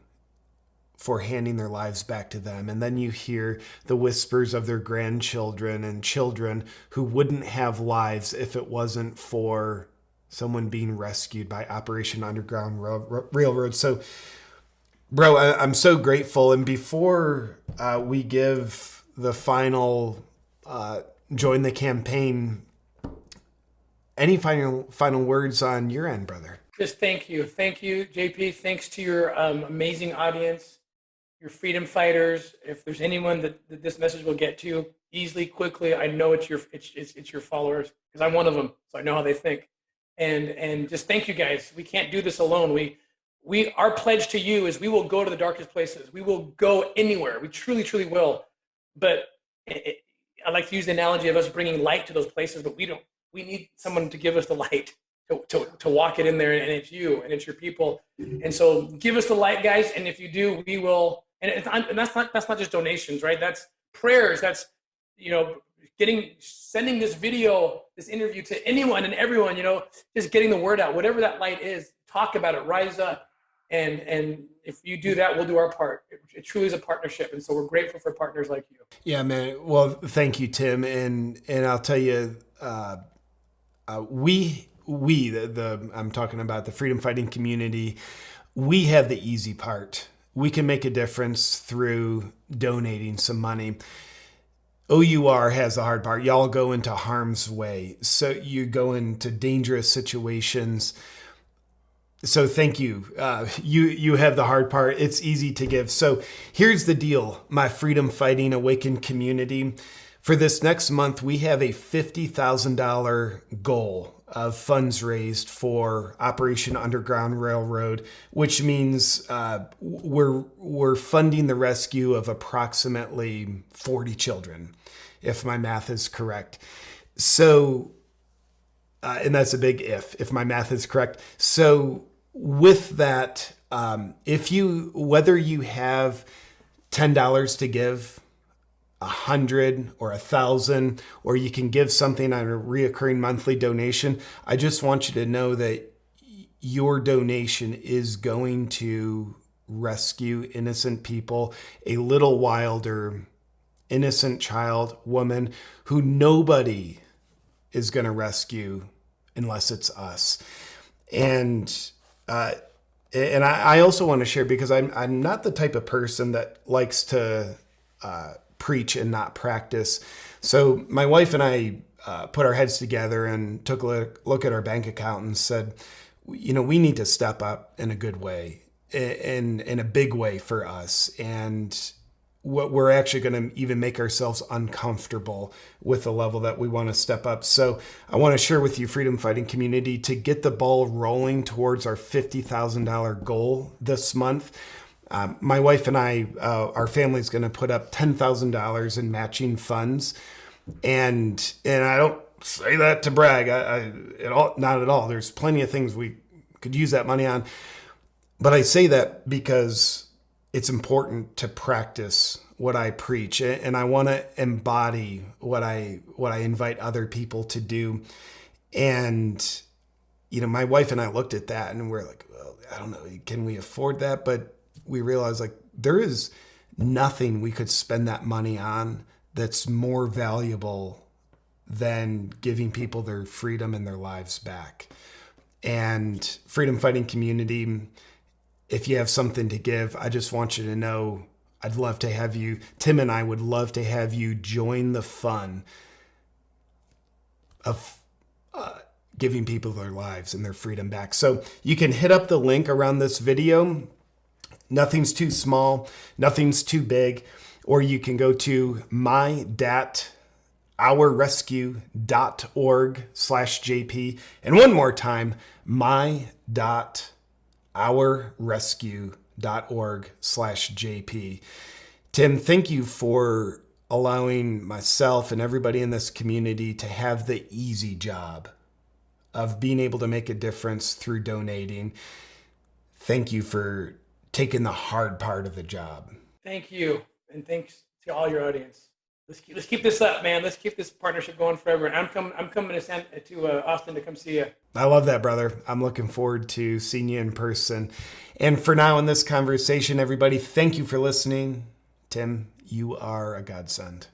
Speaker 1: for handing their lives back to them. And then you hear the whispers of their grandchildren and children who wouldn't have lives if it wasn't for someone being rescued by Operation Underground Railroad. So, bro, I'm so grateful. And before we give the final join the campaign, any final words on your end, brother?
Speaker 2: Just thank you. Thank you, JP. Thanks to your amazing audience, your freedom fighters. If there's anyone that this message will get to easily, quickly, I know it's your followers, because I'm one of them, so I know how they think. And just thank you guys. We can't do this alone. Our pledge to you is we will go to the darkest places. We will go anywhere. We truly, truly will. But I like to use the analogy of us bringing light to those places, but we don't. We need someone to give us the light to walk it in there, and it's you and it's your people. And so give us the light, guys. And if you do, we will. And that's not just donations, right? That's prayers. That's sending this video, this interview to anyone and everyone. Just getting the word out. Whatever that light is, talk about it. Rise up. And if you do that, we'll do our part. It truly is a partnership, and so we're grateful for partners like you.
Speaker 1: Yeah, man. Well, thank you, Tim. And I'll tell you. I'm talking about the freedom fighting community. We have the easy part. We can make a difference through donating some money. OUR has the hard part. Y'all go into harm's way. So you go into dangerous situations. So thank you. You have the hard part. It's easy to give. So here's the deal, my freedom fighting awakened community. For this next month, we have a $50,000 goal of funds raised for Operation Underground Railroad, which means we're funding the rescue of approximately 40 children, if my math is correct. So, and that's a big if my math is correct. So with that, whether you have $10 to give, 100 or 1,000, or you can give something on a reoccurring monthly donation, I just want you to know that your donation is going to rescue innocent people, a little Wilder, innocent child, woman who nobody is going to rescue unless it's us. And I also want to share, because I'm not the type of person that likes to preach and not practice. So my wife and I put our heads together and took a look at our bank account and said, we need to step up in a good way, in a big way for us. And what we're actually going to even make ourselves uncomfortable with the level that we want to step up. So I want to share with you, freedom fighting community, to get the ball rolling towards our $50,000 goal this month. My wife and I, our family's going to put up $10,000 in matching funds, and I don't say that to brag. Not at all. There's plenty of things we could use that money on, but I say that because it's important to practice what I preach, and I want to embody what I invite other people to do. And my wife and I looked at that, and we're like, well, I don't know, can we afford that? But we realized, like, there is nothing we could spend that money on that's more valuable than giving people their freedom and their lives back. And freedom fighting community, if you have something to give, I just want you to know, I'd love to have you, Tim and I would love to have you join the fun of giving people their lives and their freedom back. So you can hit up the link around this video. Nothing's too small, nothing's too big. Or you can go to my.ourrescue.org/JP. And one more time, my.ourrescue.org/JP. Tim, thank you for allowing myself and everybody in this community to have the easy job of being able to make a difference through donating. thank you for taking the hard part of the job.
Speaker 2: Thank you. And thanks to all your audience. Let's keep this up, man. Let's keep this partnership going forever. And I'm coming to Austin to come see you.
Speaker 1: I love that, brother. I'm looking forward to seeing you in person. And for now in this conversation, everybody, thank you for listening. Tim, you are a godsend.